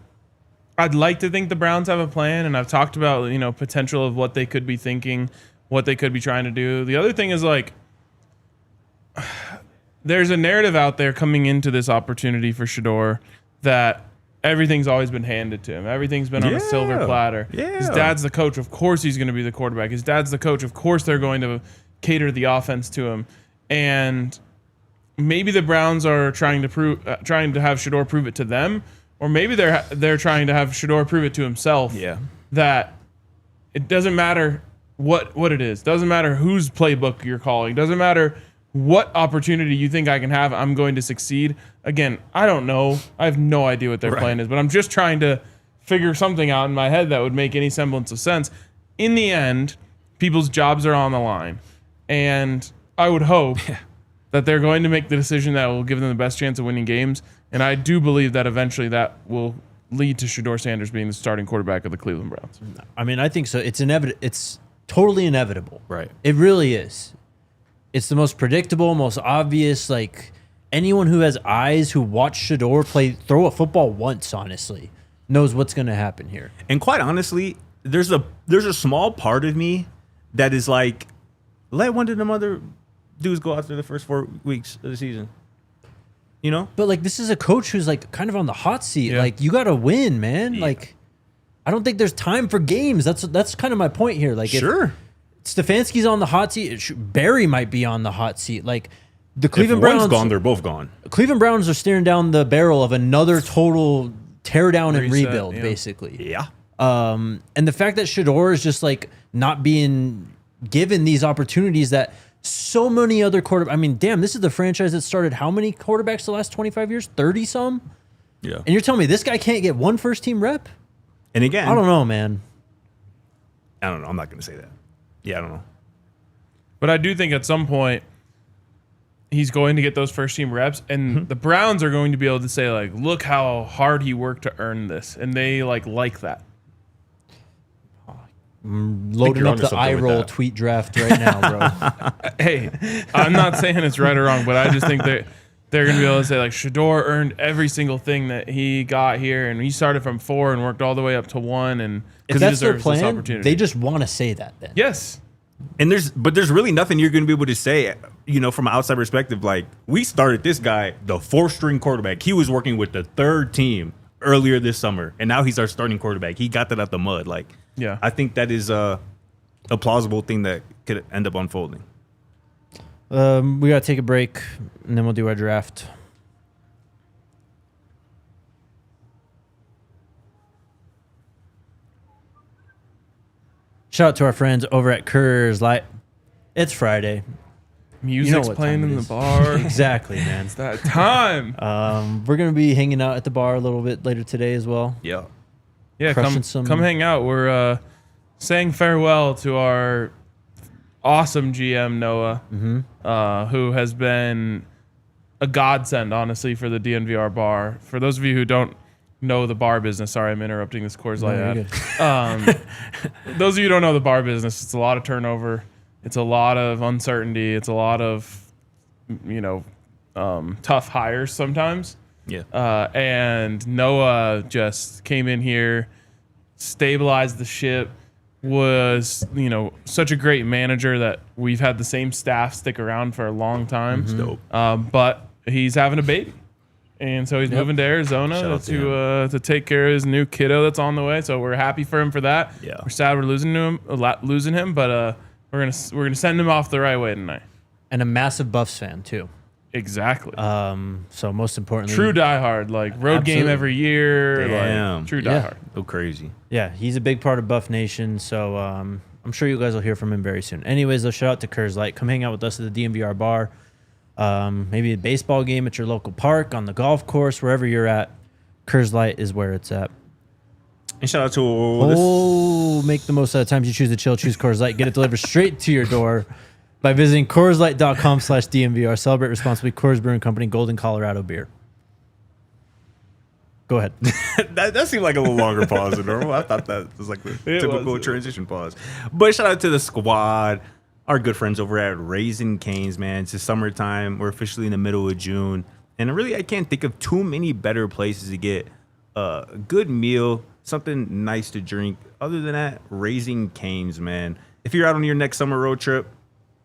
I'd like to think the Browns have a plan, and I've talked about potential of what they could be thinking, what they could be trying to do. The other thing is, like, there's a narrative out there coming into this opportunity for Shedeur that everything's always been handed to him. Everything's been on a silver platter. Yeah. His dad's the coach. Of course he's going to be the quarterback. His dad's the coach. Of course they're going to cater the offense to him. And maybe the Browns are trying to have Shedeur prove it to them, or maybe they're trying to have Shedeur prove it to himself. Yeah. That it doesn't matter what it is. Doesn't matter whose playbook you're calling. Doesn't matter what opportunity you think I can have. I'm going to succeed. Again, I don't know. I have no idea what their plan is, but I'm just trying to figure something out in my head that would make any semblance of sense. In the end, people's jobs are on the line, and I would hope that they're going to make the decision that will give them the best chance of winning games. And I do believe that eventually that will lead to Shedeur Sanders being the starting quarterback of the Cleveland Browns. I mean, I think so. It's inevitable. It's totally inevitable. Right. It really is. It's the most predictable, most obvious. Like, anyone who has eyes, who watched Shedeur throw a football once, honestly, knows what's going to happen here. And quite honestly, there's a small part of me that is like, let one of them other dudes go after the first 4 weeks of the season. But like, this is a coach who's like kind of on the hot seat. Yeah. Like, you got to win, man. Yeah. Like, I don't think there's time for games. That's kind of my point here. Like, Sure. if Stefanski's on the hot seat, Barry might be on the hot seat. Like, the Cleveland If one's Browns, gone, they're both gone. Cleveland Browns are staring down the barrel of another total tear down and Reset, rebuild, yeah. basically. Yeah. And the fact that Shedeur is just like not being given these opportunities that so many other quarterbacks. I mean, damn, this is the franchise that started how many quarterbacks the last 25 years? 30 some? Yeah. And you're telling me this guy can't get one first team rep? And again, I don't know, man. I don't know. I'm not going to say that. Yeah, I don't know. But I do think at some point he's going to get those first team reps, and the Browns are going to be able to say, like, look how hard he worked to earn this. And they like that. Loading you're up onto the something eye with roll that. tweet draft right now, bro. Hey, I'm not saying it's right or wrong, but I just think that they're going to be able to say, like, Shedeur earned every single thing that he got here, and he started from 4 and worked all the way up to 1, and If he that's their deserves this plan, opportunity. they just want to say that then. Yes. And there's really nothing you're going to be able to say, from an outside perspective. Like, we started this guy, the 4th-string quarterback. He was working with the 3rd team earlier this summer, and now he's our starting quarterback. He got that out the mud. Like, Yeah. I think that is a plausible thing that could end up unfolding. We got to take a break, and then we'll do our draft. Shout out to our friends over at Coors Light. It's Friday. Music's what playing time it in the is. bar. Exactly, man. It's that time. We're going to be hanging out at the bar a little bit later today as well. Yeah. Yeah, crushing some- come hang out. We're saying farewell to our awesome GM, Noah, who has been a godsend, honestly, for the DNVR bar. For those of you who don't know the bar business, sorry, I'm interrupting this Coors Light No, you're ad. good. Those of you who don't know the bar business, it's a lot of turnover. It's a lot of uncertainty. It's a lot of, tough hires sometimes. Yeah. And Noah just came in here, stabilized the ship, was, such a great manager that we've had the same staff stick around for a long time. Dope. But he's having a baby. And so he's moving to Arizona Shout out to to take care of his new kiddo that's on the way. So we're happy for him for that. Yeah. We're sad we're losing him, but we're gonna send him off the right way tonight. And a massive Buffs fan, too. Exactly. So most importantly, True diehard, like road game Absolutely. every year. Damn. Like, true Yeah. diehard. So crazy. yeah, he's a big part of Buff Nation. So I'm sure you guys will hear from him very soon. Anyways, though, shout out to Coors Light. Come hang out with us at the DNVR bar. Maybe a baseball game at your local park, on the golf course, wherever you're at. Coors Light is where it's at. And shout out to Make the most out of the times you choose to chill. Choose Coors Light. Get it delivered straight to your door by visiting CoorsLight.com/DNVR. Celebrate responsibly. Coors Brewing Company, Golden, Colorado beer. Go ahead. that seemed like a little longer pause than normal. I thought that was like the typical was. transition pause. But shout out to the squad, our good friends over at Raising Cane's, man. It's the summertime. We're officially in the middle of June. And really, I can't think of too many better places to get a good meal, something nice to drink. Other than that, Raising Cane's, man. If you're out on your next summer road trip,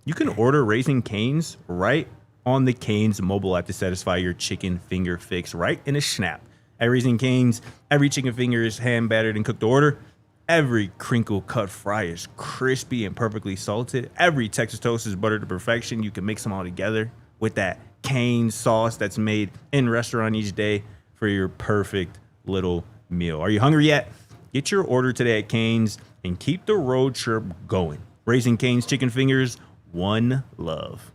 you can order Raising Cane's right on the Cane's mobile app to satisfy your chicken finger fix right in a snap. At Raising Cane's, every chicken finger is hand battered and cooked to order. Every crinkle cut fry is crispy and perfectly salted. Every Texas toast is buttered to perfection. You can mix them all together with that Cane's sauce that's made in restaurant each day for your perfect little meal. Are you hungry yet? Get your order today at Cane's and keep the road trip going. Raising Cane's chicken fingers, one love.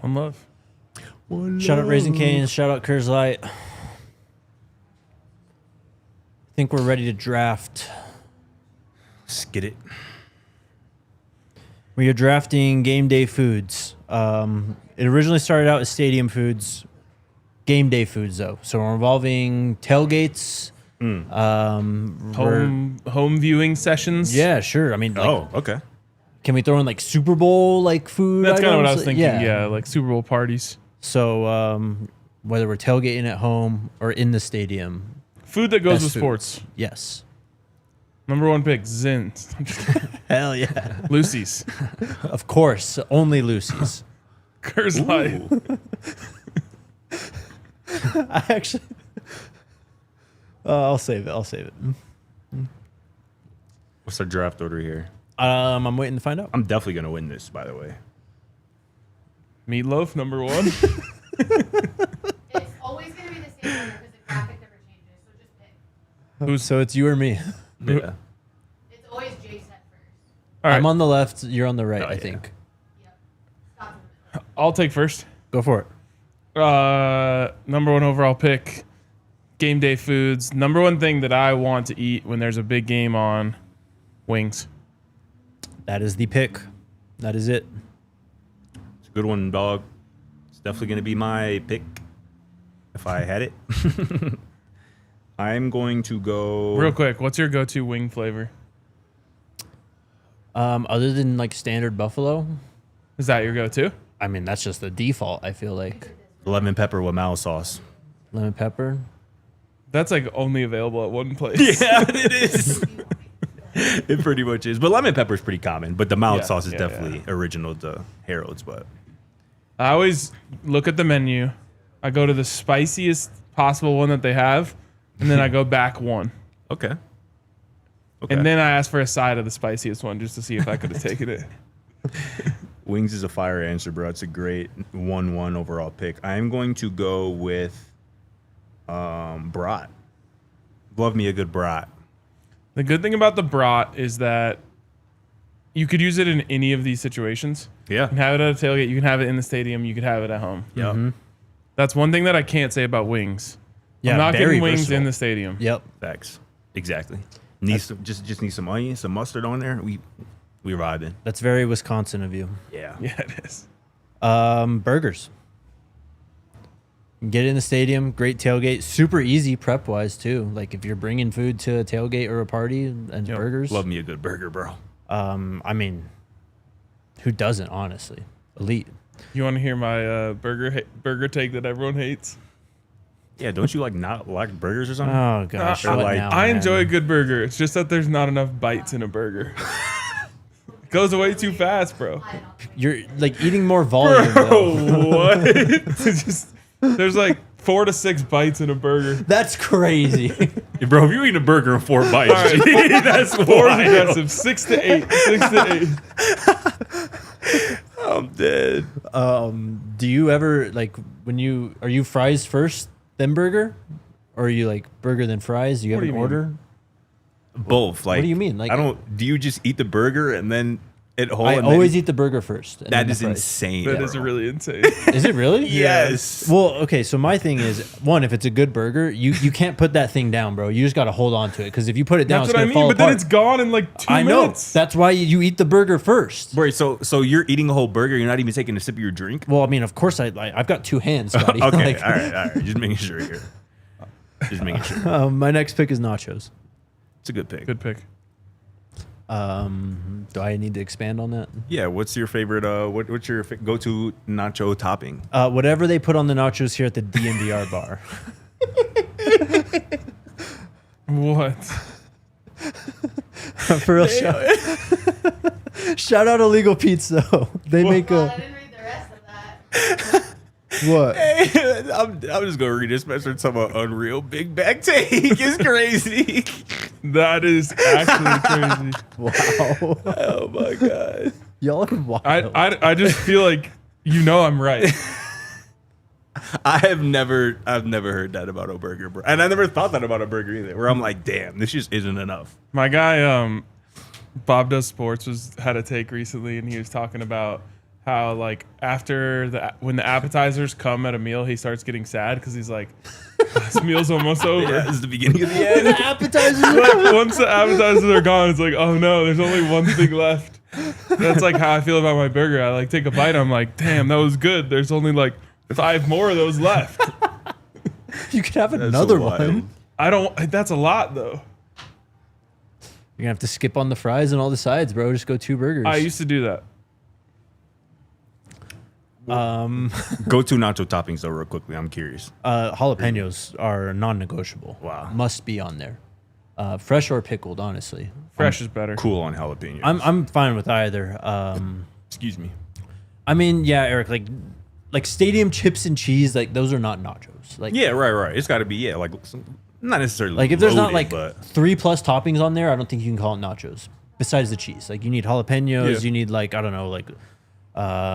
One love. Shout out Raising Cane's. Shout out Coors Light. I think we're ready to draft. Skid it. We are drafting game day foods. It originally started out as stadium foods, game day foods though. So we're involving tailgates. Home viewing sessions. Yeah, sure. I mean, like, Okay. can we throw in like Super Bowl like food? That's kind of what I items? was thinking. Yeah, like Super Bowl parties. So whether we're tailgating at home or in the stadium, Food that goes Best with food. sports. yes. Number one pick, Zins. I'm just kidding. Hell yeah. Lucy's. Of course, only Lucy's. Coors Light. I actually, I'll save it. What's our draft order here? I'm waiting to find out. I'm definitely going to win this, by the way. Meatloaf, number one. It's always going to be the same order because the graphic never changes. So just pick. So it's you or me. Yeah. It's always Jason at first. All right, I'm on the left. You're on the right. Oh, I yeah. think. Yep. Scott's in the middle. I'll take first. Go for it. Number one overall pick, game day foods. Number one thing that I want to eat when there's a big game on, wings. That is the pick. That is it. It's a good one, dog. It's definitely going to be my pick if I had it. I'm going to go. Real quick, what's your go-to wing flavor? Other than like standard buffalo, Is that your go-to? I mean that's just the default. I feel like. Lemon pepper with mild sauce. Lemon pepper. That's like only available at one place. Yeah, it is. It pretty much is. But lemon pepper is pretty common. But the mild Yeah, sauce is yeah, definitely original to Harold's. But I always look at the menu. I go to the spiciest possible one that they have, and then I go back one. okay. And then I ask for a side of the spiciest one just to see if I could have taken it. Wings is a fire answer, bro. It's a great 1-1 overall pick. I'm going to go with brat. Love me a good brat. The good thing about the brat is that you could use it in any of these situations. Yeah. You can have it at a tailgate. You can have it in the stadium. You could have it at home. Yep. That's one thing that I can't say about wings. Yeah, I'm not very getting wings versatile. in the stadium. Yep. Facts. Exactly. Need some, just need some onion, some mustard on there. We vibing. That's very Wisconsin of you. Yeah. Yeah, it is. Burgers. Get in the stadium, great tailgate, super easy prep wise too. Like if you're bringing food to a tailgate or a party and burgers. Love me a good burger, bro. I mean, who doesn't, honestly? Elite. You want to hear my burger take that everyone hates? Yeah, don't you not like burgers or something? Oh gosh, I- what like- now, I man? enjoy a good burger. It's just that there's not enough bites in a burger. It goes away too fast, bro. I don't. You're like eating more volume. though. Bro, what? It's just there's like 4 to 6 bites in a burger. That's crazy. Bro, if you eat a burger in 4 bites, All right. that's 4 is wild. aggressive. 6 to 8. 6 to 8. I'm dead. Do you ever like are you fries first then burger, or are you like burger then fries? Do you have What do an you mean? order? Both. Like, do you mean? Like- I don't. Do you just eat the burger and then it whole? I and then- always eat the burger first. And then That the is fries. insane. That bro. is really insane. Is it really? Yes. Well, okay. So my thing is, one, if it's a good burger, you can't put that thing down, bro. You just got to hold on to it because if you put it down, That's it's what I gonna mean. fall But then apart. it's gone in like 2 I know. minutes. That's why you eat the burger first. Wait, so you're eating a whole burger? You're not even taking a sip of your drink? Well, I mean, of course, I've got 2 hands, Scotty. Okay, Like, all right. Just making sure here. Just making sure. my next pick is nachos. It's a good pick. Good pick. Do I need to expand on that? Yeah. What's your favorite? What's your go-to nacho topping? Whatever they put on the nachos here at the DNVR bar. What? For real, shout out Illegal Pizza. Though. They make Well, a I didn't read the rest of that. what? I'm just gonna read this message. Talking about unreal big back take. It's crazy. That is actually crazy. Wow, Oh my god. y'all are wild. I just feel like I'm right. I've never heard that about a burger, bro. And I never thought that about a burger either. Where I'm like, damn, this just isn't enough. My guy, Bob Does Sports, had a take recently, and he was talking about how like when the appetizers come at a meal, he starts getting sad because he's like, this meal's almost over. Yeah, this is the beginning of the end. Appetizers. Like, once the appetizers are gone, it's like, oh no, there's only one thing left. That's like how I feel about my burger. I like take a bite, I'm like, damn, that was good. There's only like 5 more of those left. You could have That's another wild. one. That's a lot though. You're gonna have to skip on the fries and all the sides, bro. Just go 2 burgers. I used to do that. Go-to nacho toppings though, real quickly. I'm curious. Jalapenos are non-negotiable. Wow. Must be on there. Fresh or pickled, honestly. Fresh is better. Cool on jalapenos. I'm fine with either. Excuse me. I mean, yeah, Eric, like stadium chips and cheese, like those are not nachos. Like Yeah, right. It's got to be like not necessarily like if there's not loaded, like but 3+ toppings on there, I don't think you can call it nachos. Besides the cheese, like you need jalapenos, Yeah. you need like I don't know, like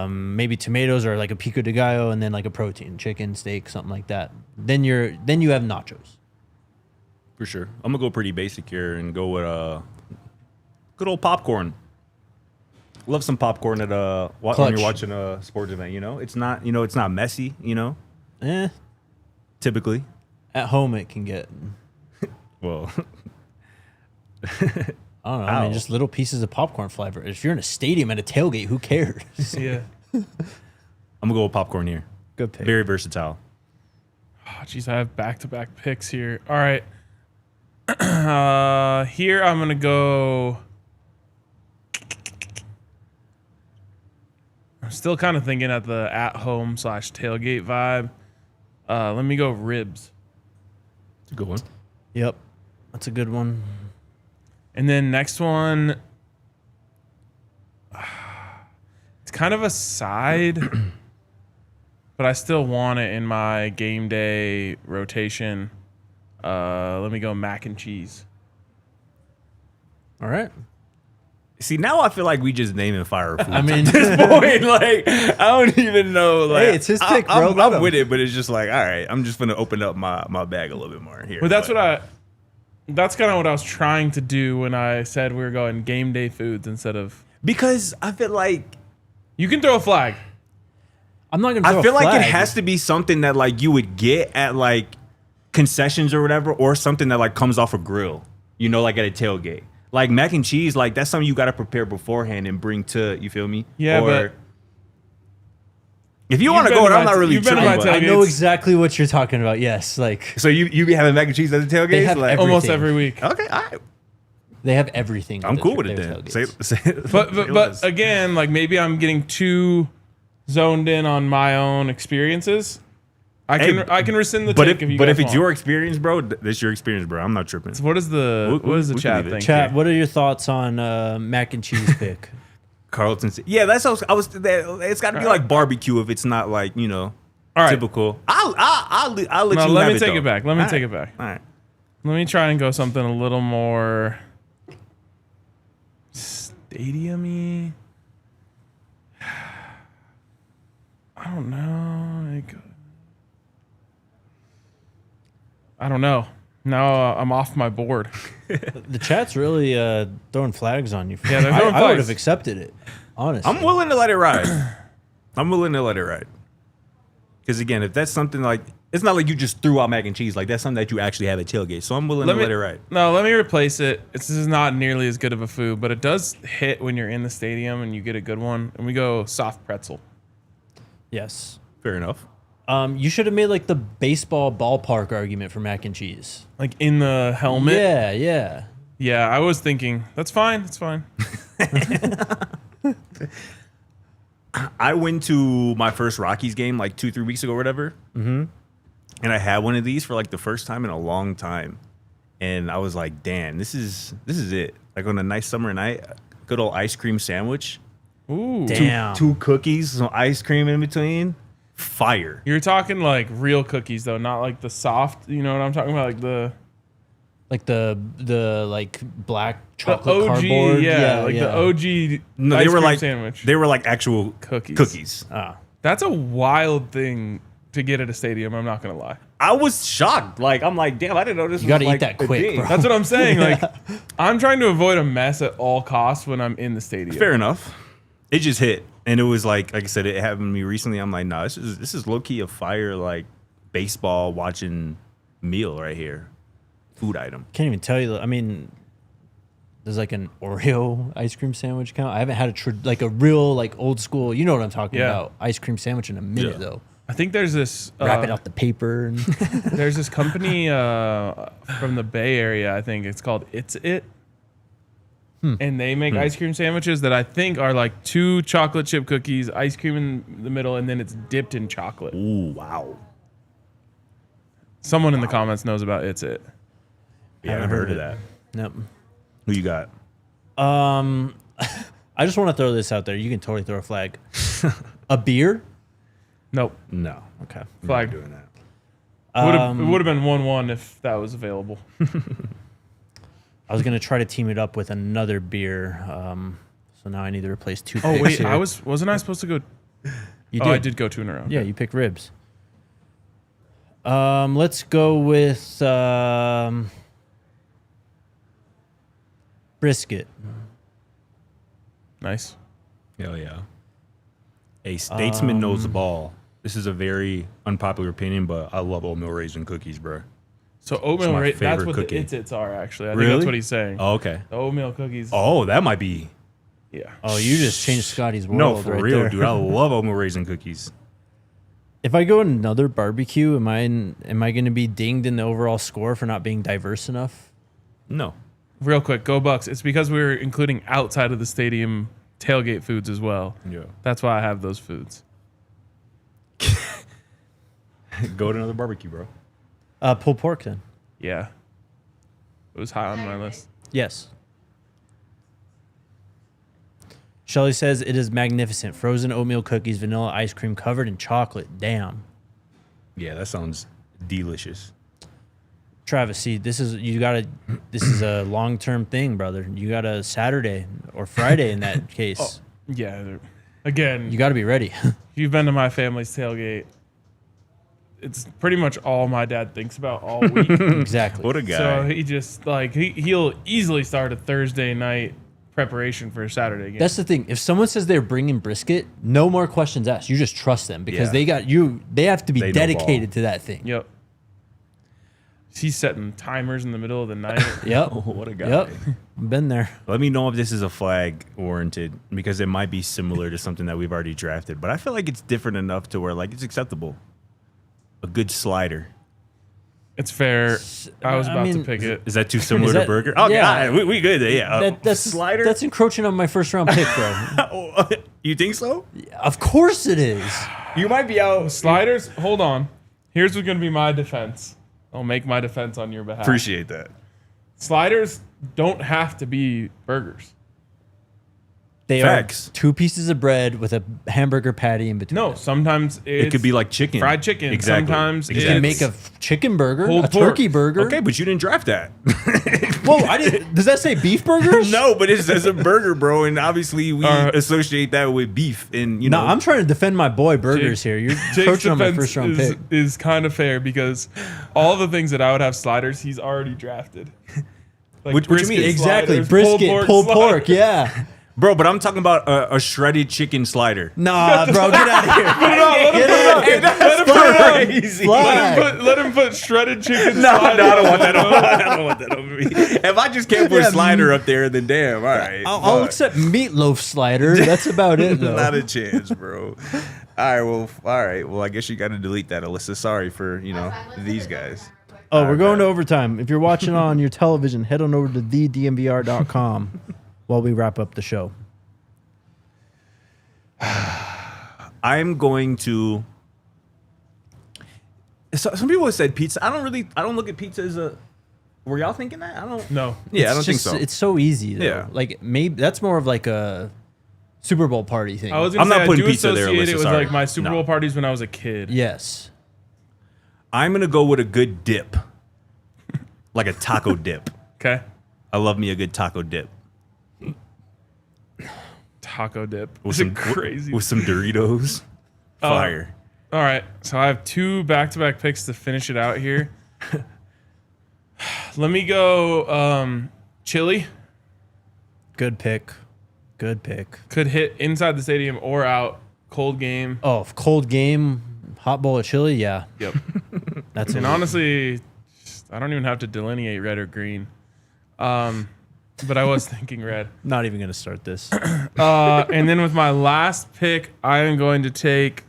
maybe tomatoes or like a pico de gallo, and then like a protein, chicken, steak, something like that. Then you have nachos. for sure. I'm gonna go pretty basic here and go with good old popcorn. Love some popcorn at when Clutch. you're watching a sports event. It's not messy. Typically. At home, it can get. Well, I don't know. I mean, Ow. just little pieces of popcorn flavor. If you're in a stadium at a tailgate, who cares? Yeah. I'm gonna go with popcorn here. Good pick. Very versatile. Oh, jeez, I have back-to-back picks here. All right. Here I'm gonna go. I'm still kind of thinking at the at-home / tailgate vibe. Let me go ribs. It's a good one. Yep. That's a good one. And then next one, it's kind of a side, but I still want it in my game day rotation. Let me go mac and cheese. All right. See, now I feel like we just naming fire food. I mean, at this point, like I don't even know. Like, Hey, it's his pick, bro. I'm with it, but it's just like, all right, I'm just gonna open up my bag a little bit more here. But that's kind of what I was trying to do when I said we were going game day foods instead of. because I feel like You can throw a flag. I'm not gonna. I feel like it has to be something that like you would get at like concessions or whatever, or something that like comes off a grill. You know, like at a tailgate. Like mac and cheese, like that's something you got to prepare beforehand and bring to. You feel me? Yeah, but if you want to go, I'm not really you've been to tripping. my but- I know tailgates. exactly what you're talking about. Yes, like So you be having mac and cheese at the tailgate? They have Like, Almost everything. every week. okay, all right. they have everything. I'm at cool with it their then. tailgates. But again, like maybe I'm getting too zoned in on my own experiences. I can rescind the But take if if you but guys if it's want. your experience, bro, that's your experience, bro. I'm not tripping. What is the We- what is the we can chat leave it. thing? Chat. What are your thoughts on mac and cheese pick? Carlton, yeah, that's how I was. It's got to be like barbecue if it's not like All right. typical. I'll let No, you. let have me take though. it back. Let me All take right. it back. All right. Let me try and go something a little more stadium-y. I don't know. I don't know. Now I'm off my board. The chat's really throwing flags on you. Yeah, they're throwing I would flags. have accepted it. Honestly, I'm willing to let it ride. I'm willing to let it ride. Because again, if that's something like, it's not like you just threw out mac and cheese. Like that's something that you actually have at tailgate. So I'm willing to let it ride. No, let me replace it. This is not nearly as good of a food, but it does hit when you're in the stadium and you get a good one. And we go soft pretzel. Yes. Fair enough. You should have made like the baseball ballpark argument for mac and cheese. Like in the helmet. Yeah, yeah. Yeah, I was thinking, that's fine. That's fine. I went to my first Rockies game like 2-3 weeks ago or whatever. Mm-hmm. And I had one of these for like the first time in a long time. And I was like, damn, this is it. Like on a nice summer night, good old ice cream sandwich. Ooh. Damn. Two cookies, some ice cream in between. Fire. You're talking like real cookies though, not like the soft. You know what I'm talking about? Like the like black the chocolate OG, cardboard. the OG. No, ice they were cream like sandwich. They were like actual Cookies. Ah. That's a wild thing to get at a stadium. I'm not gonna lie. I was shocked. Like I'm like, damn, I didn't know this. You was gotta eat like that a quick, thing. bro. That's what I'm saying. Like, I'm trying to avoid a mess at all costs when I'm in the stadium. Fair enough. It just hit, and it was like I said, it happened to me recently. I'm like, nah, this is low key a fire like baseball watching meal right here, food item. Can't even tell you. I mean, there's like an Oreo ice cream sandwich count. I haven't had like a real like old school. You know what I'm talking Yeah. about? Ice cream sandwich in a minute Yeah. though. I think there's this Wrap it out the paper. And there's this company from the Bay Area. I think it's called It's It. And they make ice cream sandwiches that I think are like 2 chocolate chip cookies, ice cream in the middle, and then it's dipped in chocolate. Ooh, wow. Someone in the comments knows about It's It. Yeah, I haven't heard of that. Nope. Who you got? I just want to throw this out there. You can totally throw a flag. A beer? Nope. No. Okay. Flag. Doing that. It would have been 1-1 if that was available. I was gonna try to team it up with another beer. So now I need to replace 2 Oh picks wait, here. wasn't I supposed to go? You I did go 2 in a row. Yeah, you picked ribs. Let's go with brisket. Nice. Hell yeah. A statesman knows the ball. This is a very unpopular opinion, but I love oatmeal raisin cookies, bro. So oatmeal, my that's favorite what cookie. the It's are actually. I think Really? that's what he's saying. Oh, okay. The oatmeal cookies. Oh, that might be. Yeah. Oh, you just changed Scotty's world. No, for right real, there. dude. I love oatmeal raisin cookies. If I go another barbecue, am I going to be dinged in the overall score for not being diverse enough? No. Real quick, go Bucks. It's because we were including outside of the stadium tailgate foods as well. Yeah. That's why I have those foods. Go to another barbecue, bro. Pulled pork then. Yeah. It was high on my list. Yes. Shelly says it is magnificent. Frozen oatmeal cookies, vanilla ice cream covered in chocolate. Damn. Yeah, that sounds delicious. Travis, see, this is a long-term thing, brother. You got a Saturday or Friday in that case. Yeah. Again, You got to be ready. if you've been to my family's tailgate, it's pretty much all my dad thinks about all week. Exactly. What a guy. So he just like he'll easily start a Thursday night preparation for a Saturday game. That's the thing. If someone says they're bringing brisket, no more questions asked. You just trust them because Yeah. they got you. They have to be They know dedicated ball. to that thing. Yep. He's setting timers in the middle of the night. Yep. What a guy. Yep. Been there. Let me know if this is a flag warranted because it might be similar to something that we've already drafted, but I feel like it's different enough to where like it's acceptable. A good slider. It's fair. I was I about to mean- pick it. Is that too similar that- to burger? Oh, yeah. yeah. We good. Yeah. That's slider. That's encroaching on my first round pick, bro. You think so? Of course it is. You might be out. Sliders, hold on. Here's what's going to be my defense. I'll make my defense on your behalf. Appreciate that. Sliders don't have to be burgers. They Facts. are 2 pieces of bread with a hamburger patty in between. No, them. sometimes It could be like chicken. fried chicken. Exactly. Sometimes You can it's- make a chicken burger, Pulled a turkey pork. burger. Okay, but you didn't draft that. Whoa, I didn't. Does that say beef burgers? No, but it says a burger, bro, and obviously we Alright. associate that with beef, and you No, know. I'm trying to defend my boy burgers here. You're Jake's encroaching on my defense first round pick. is kind of fair because all the things that I would have sliders, he's already drafted. Like What you mean? brisket Exactly, sliders, brisket, pulled pork, sliders. yeah. Bro, but I'm talking about a shredded chicken slider. Nah, bro, get out of here. Let him put it up. Crazy. Flag. Let him put shredded chicken. No, sliders I don't want on that. it. I don't want that over me. If I just can't put Yeah, slider up there, then damn, all right. I'll Fuck. accept meatloaf slider. That's about it, though. Not a chance, bro. All right. Well, I guess you got to delete that, Alyssa. Sorry for these guys. Oh, we're going to overtime. If you're watching on your television, head on over to thednvr.com while we wrap up the show. I'm going to. So, some people have said pizza. I don't look at pizza as a. Were y'all thinking that? I don't. No. Yeah, I It's don't think just- so. It's so easy, though. Yeah. Like, maybe that's more of like a Super Bowl party thing. I was I'm gonna say not I putting do pizza there, associate it Alyssa, with sorry. like my Super No. Bowl parties when I was a kid. Yes. I'm gonna go with a good dip, like a taco dip. Okay. I love me a good taco dip Taco dip. with Is it crazy? with some Doritos. Fire. All right. So I have 2 back-to-back picks to finish it out here. Let me go chili. Good pick. Good pick. Could hit inside the stadium or out. Cold game. Oh, cold game, hot bowl of chili. Yeah, Yep. that's And amazing. honestly, I don't even have to delineate red or green. But I was thinking red. Not even gonna start this. And then with my last pick, I am going to take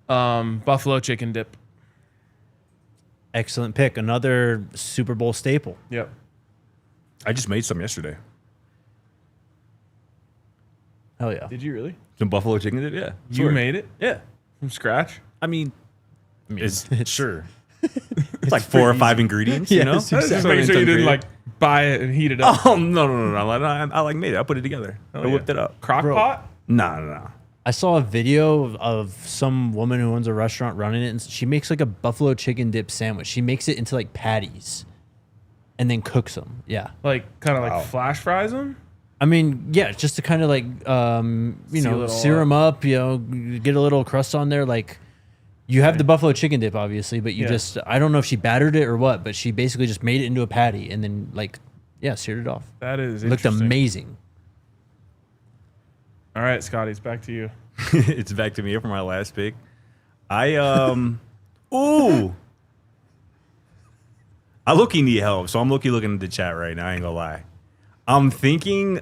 buffalo chicken dip. Excellent pick. Another Super Bowl staple. Yep. I just made some yesterday. Hell yeah. Did you really? Some buffalo chicken dip. Yeah. You made it Yeah. from scratch? I mean, it's sure. It's like 4 or 5 ingredients. You know. Yes, I was just exactly. making sure you didn't like buy it and heat it up. Oh no! I like made it. I put it together. I whipped it up. Crock Bro. pot? No. I saw a video of some woman who owns a restaurant running it, and she makes like a buffalo chicken dip sandwich. She makes it into like patties, and then cooks them. Yeah. Like kind of like flash fries them? I mean, yeah, just to kind of like, Seal it all sear them up, get a little crust on there. Like, you have the buffalo chicken dip, obviously, but you Yeah. just, I don't know if she battered it or what, but she basically just made it into a patty and then, like, yeah, seared it off. That is Looked interesting. amazing. All right, Scotty, it's back to you. It's back to me for my last pick. Ooh. I low-key need help, so I'm low-key looking at the chat right now. I ain't gonna lie. I'm thinking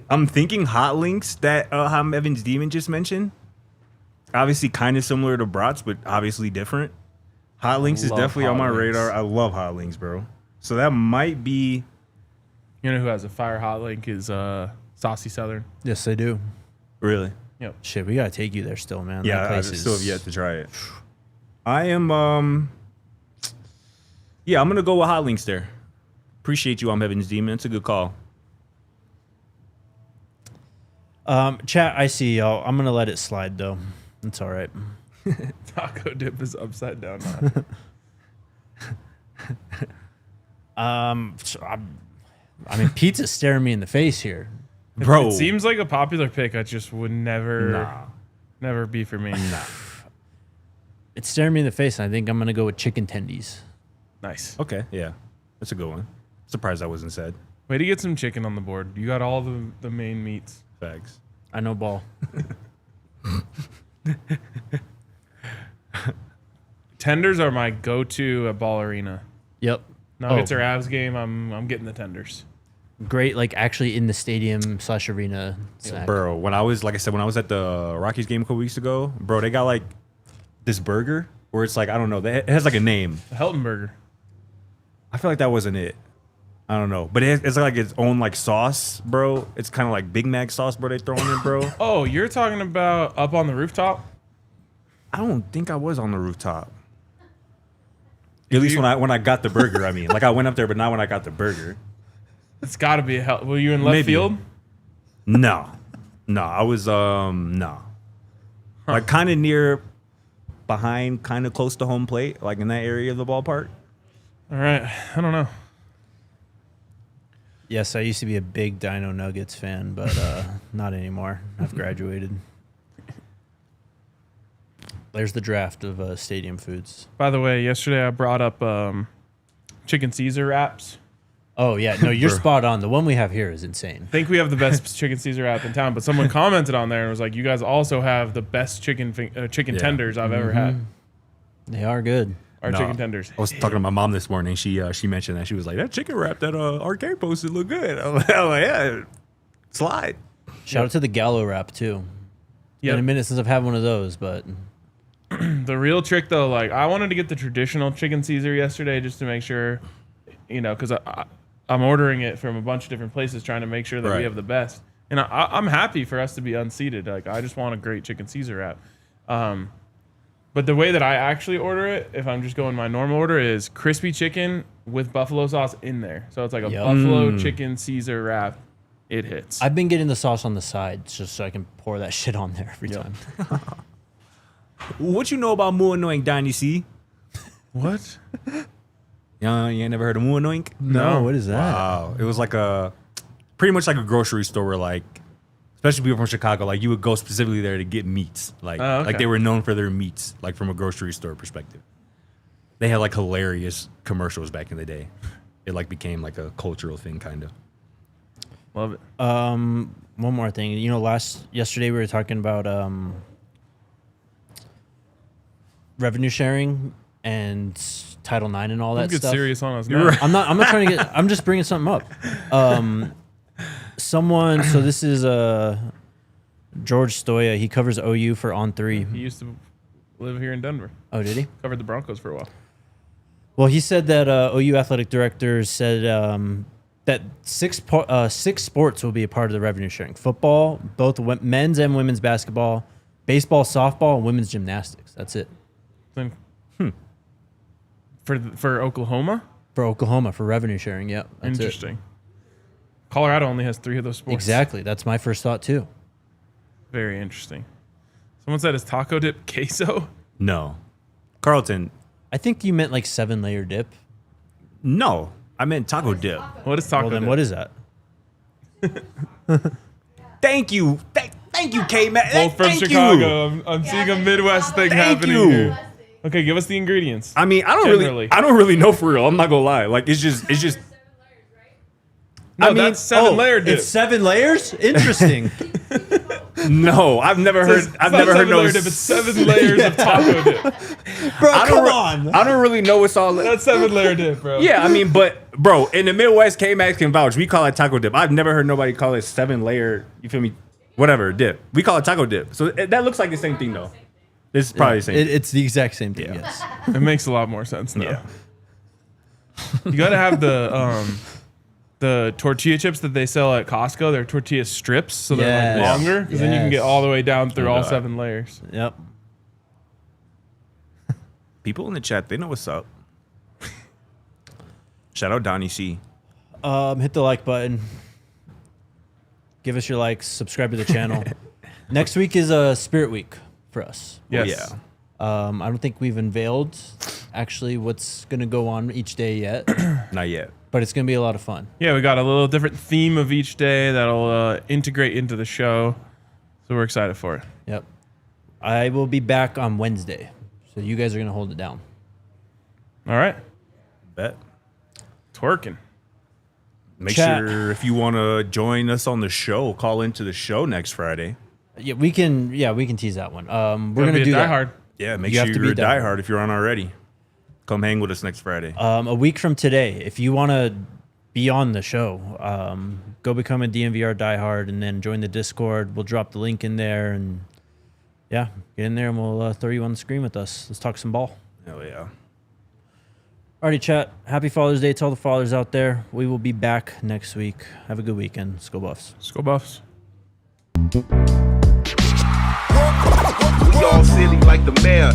hot links that Evans Demon just mentioned. Obviously, kind of similar to brats, but obviously different. Hot links is love definitely on hot my links. radar. I love hot links, bro. So that might be. You know who has a fire hot link is Saucy Southern. Yes, they do. Really? Yep. Shit, we gotta take you there still, man. Yeah, That I place still have is- yet to try it. I am, yeah, I'm going to go with Hot Links there. Appreciate you, I'm Heaven's Demon. It's a good call. Chat, I see y'all. I'm gonna let it slide though. It's all right. Taco dip is upside down. So I mean, pizza's staring me in the face here. Bro. It seems like a popular pick. I just would never be for me. It's staring me in the face, and I think I'm gonna go with chicken tendies. Nice. Okay, yeah. That's a good one. Surprised that wasn't said. Way to get some chicken on the board. You got all the main meats. Facts. I know ball. Tenders are my go-to at Ball Arena. Yep. Nuggets or Avs game, I'm getting the tenders. Great, like actually in the stadium / arena snack. Bro, when I was, like I said, when I was at the Rockies game a couple weeks ago, bro, they got like this burger where it's like, I don't know, it has like a name. The Helton Burger. I feel like that wasn't it. I don't know. But it's like its own like sauce, bro. It's kind of like Big Mac sauce, bro, they throwing in, bro. Oh, you're talking about up on the rooftop? I don't think I was on the rooftop. At least when I got the burger, I mean. Like I went up there, but not when I got the burger. It's got to be a hell. Were you in left Maybe. field? No. No, I was no. Like kind of near behind, kind of close to home plate, like in that area of the ballpark. All right. I don't know. Yes, I used to be a big Dino Nuggets fan, but not anymore. I've graduated. There's the draft of stadium foods. By the way, yesterday I brought up chicken Caesar wraps. Oh yeah, no, you're spot on. The one we have here is insane. I think we have the best chicken Caesar wrap in town, but someone commented on there and was like, "You guys also have the best chicken tenders I've ever had." They are good. Our No. chicken tenders. I was talking to my mom this morning. She mentioned that. She was like, that chicken wrap that Arcade posted look good. I'm like, yeah, slide. Shout out to the Gallo wrap too. Yep. Been a minute since I've had one of those, but The real trick, though, like I wanted to get the traditional chicken Caesar yesterday just to make sure, because I'm ordering it from a bunch of different places, trying to make sure that we Right. have the best. And I'm happy for us to be unseated. Like I just want a great chicken Caesar wrap. But the way that I actually order it, if I'm just going my normal order, is crispy chicken with buffalo sauce in there. So it's like a buffalo chicken Caesar wrap. It hits. I've been getting the sauce on the side just so I can pour that shit on there every time. What you know about Muanoink, Dynasty? What? You ain't never heard of Muanoink? No, what is that? Wow. It was like pretty much like a grocery store where like, especially people from Chicago, like you would go specifically there to get meats. Like, Oh, okay. like they were known for their meats, like from a grocery store perspective. They had like hilarious commercials back in the day. It like became like a cultural thing, kind of. Love it. One more thing. Yesterday we were talking about revenue sharing and Title IX and all that Don't get stuff. serious on us now. I'm not trying to get. I'm just bringing something up. So this is George Stoya. He covers OU for On3. He used to live here in Denver. Oh, did he? Covered the Broncos for a while. Well, he said that OU athletic directors said that six sports will be a part of the revenue sharing: football, both men's and women's basketball, baseball, softball, and women's gymnastics. That's it Then, For Oklahoma? for Oklahoma for revenue sharing. Yep, that's it. Interesting. Colorado only has 3 of those sports. Exactly. That's my first thought too. Very interesting. Someone said, is taco dip queso? No. Carlton, I think you meant like 7-layer dip. no. I meant taco dip. What is taco Well, dip? then what is that? Thank you. Thank you, K-Mac. Both from Thank you. Chicago. I'm seeing a Midwest thing Thank happening you. here. Okay, give us the ingredients. I mean, I don't really know for real. I'm not gonna lie. Like it's just No, I mean, that's 7-layer dip. It's 7 layers? Interesting. no. I've never heard It's not 7-layer dip. It's 7 layers of taco dip. Bro, I don't really know what's all. That's 7-layer dip, bro. Yeah, I mean, but bro, in the Midwest, K-Max can vouch. We call it taco dip. I've never heard nobody call it 7-layer. You feel me? Whatever dip. We call it taco dip. So that looks like the same thing though. This is probably the same. It's the exact same thing, It makes a lot more sense now. Yeah. You got to have the the tortilla chips that they sell at Costco. They're tortilla strips, so they're like Yes. longer, because then you can get Yes. all the way down through all God. 7 layers. Yep. People in the chat, they know what's up. Shout out Donnie C. Hit the like button. Give us your likes. Subscribe to the channel. Next week is a Spirit Week for us. Yes. Yeah. I don't think we've unveiled actually what's going to go on each day yet, Not yet. but it's going to be a lot of fun. Yeah, we got a little different theme of each day that'll integrate into the show. So we're excited for it. Yep. I will be back on Wednesday, so you guys are going to hold it down. All right. Bet. Twerking. Make Chat. sure if you want to join us on the show, call into the show next Friday. Yeah, we can tease that one. We're Gotta going to be a do that. diehard. Yeah, make You sure have to you're a be diehard. diehard if you're on already. Come hang with us next Friday. A week from today, if you want to be on the show, go become a DNVR diehard and then join the Discord. We'll drop the link in there and yeah, get in there and we'll throw you on the screen with us. Let's talk some ball. Hell yeah. Alrighty, chat. Happy Father's Day to all the fathers out there. We will be back next week. Have a good weekend. Let's go Buffs. Let's go Buffs. We all silly like the mayor.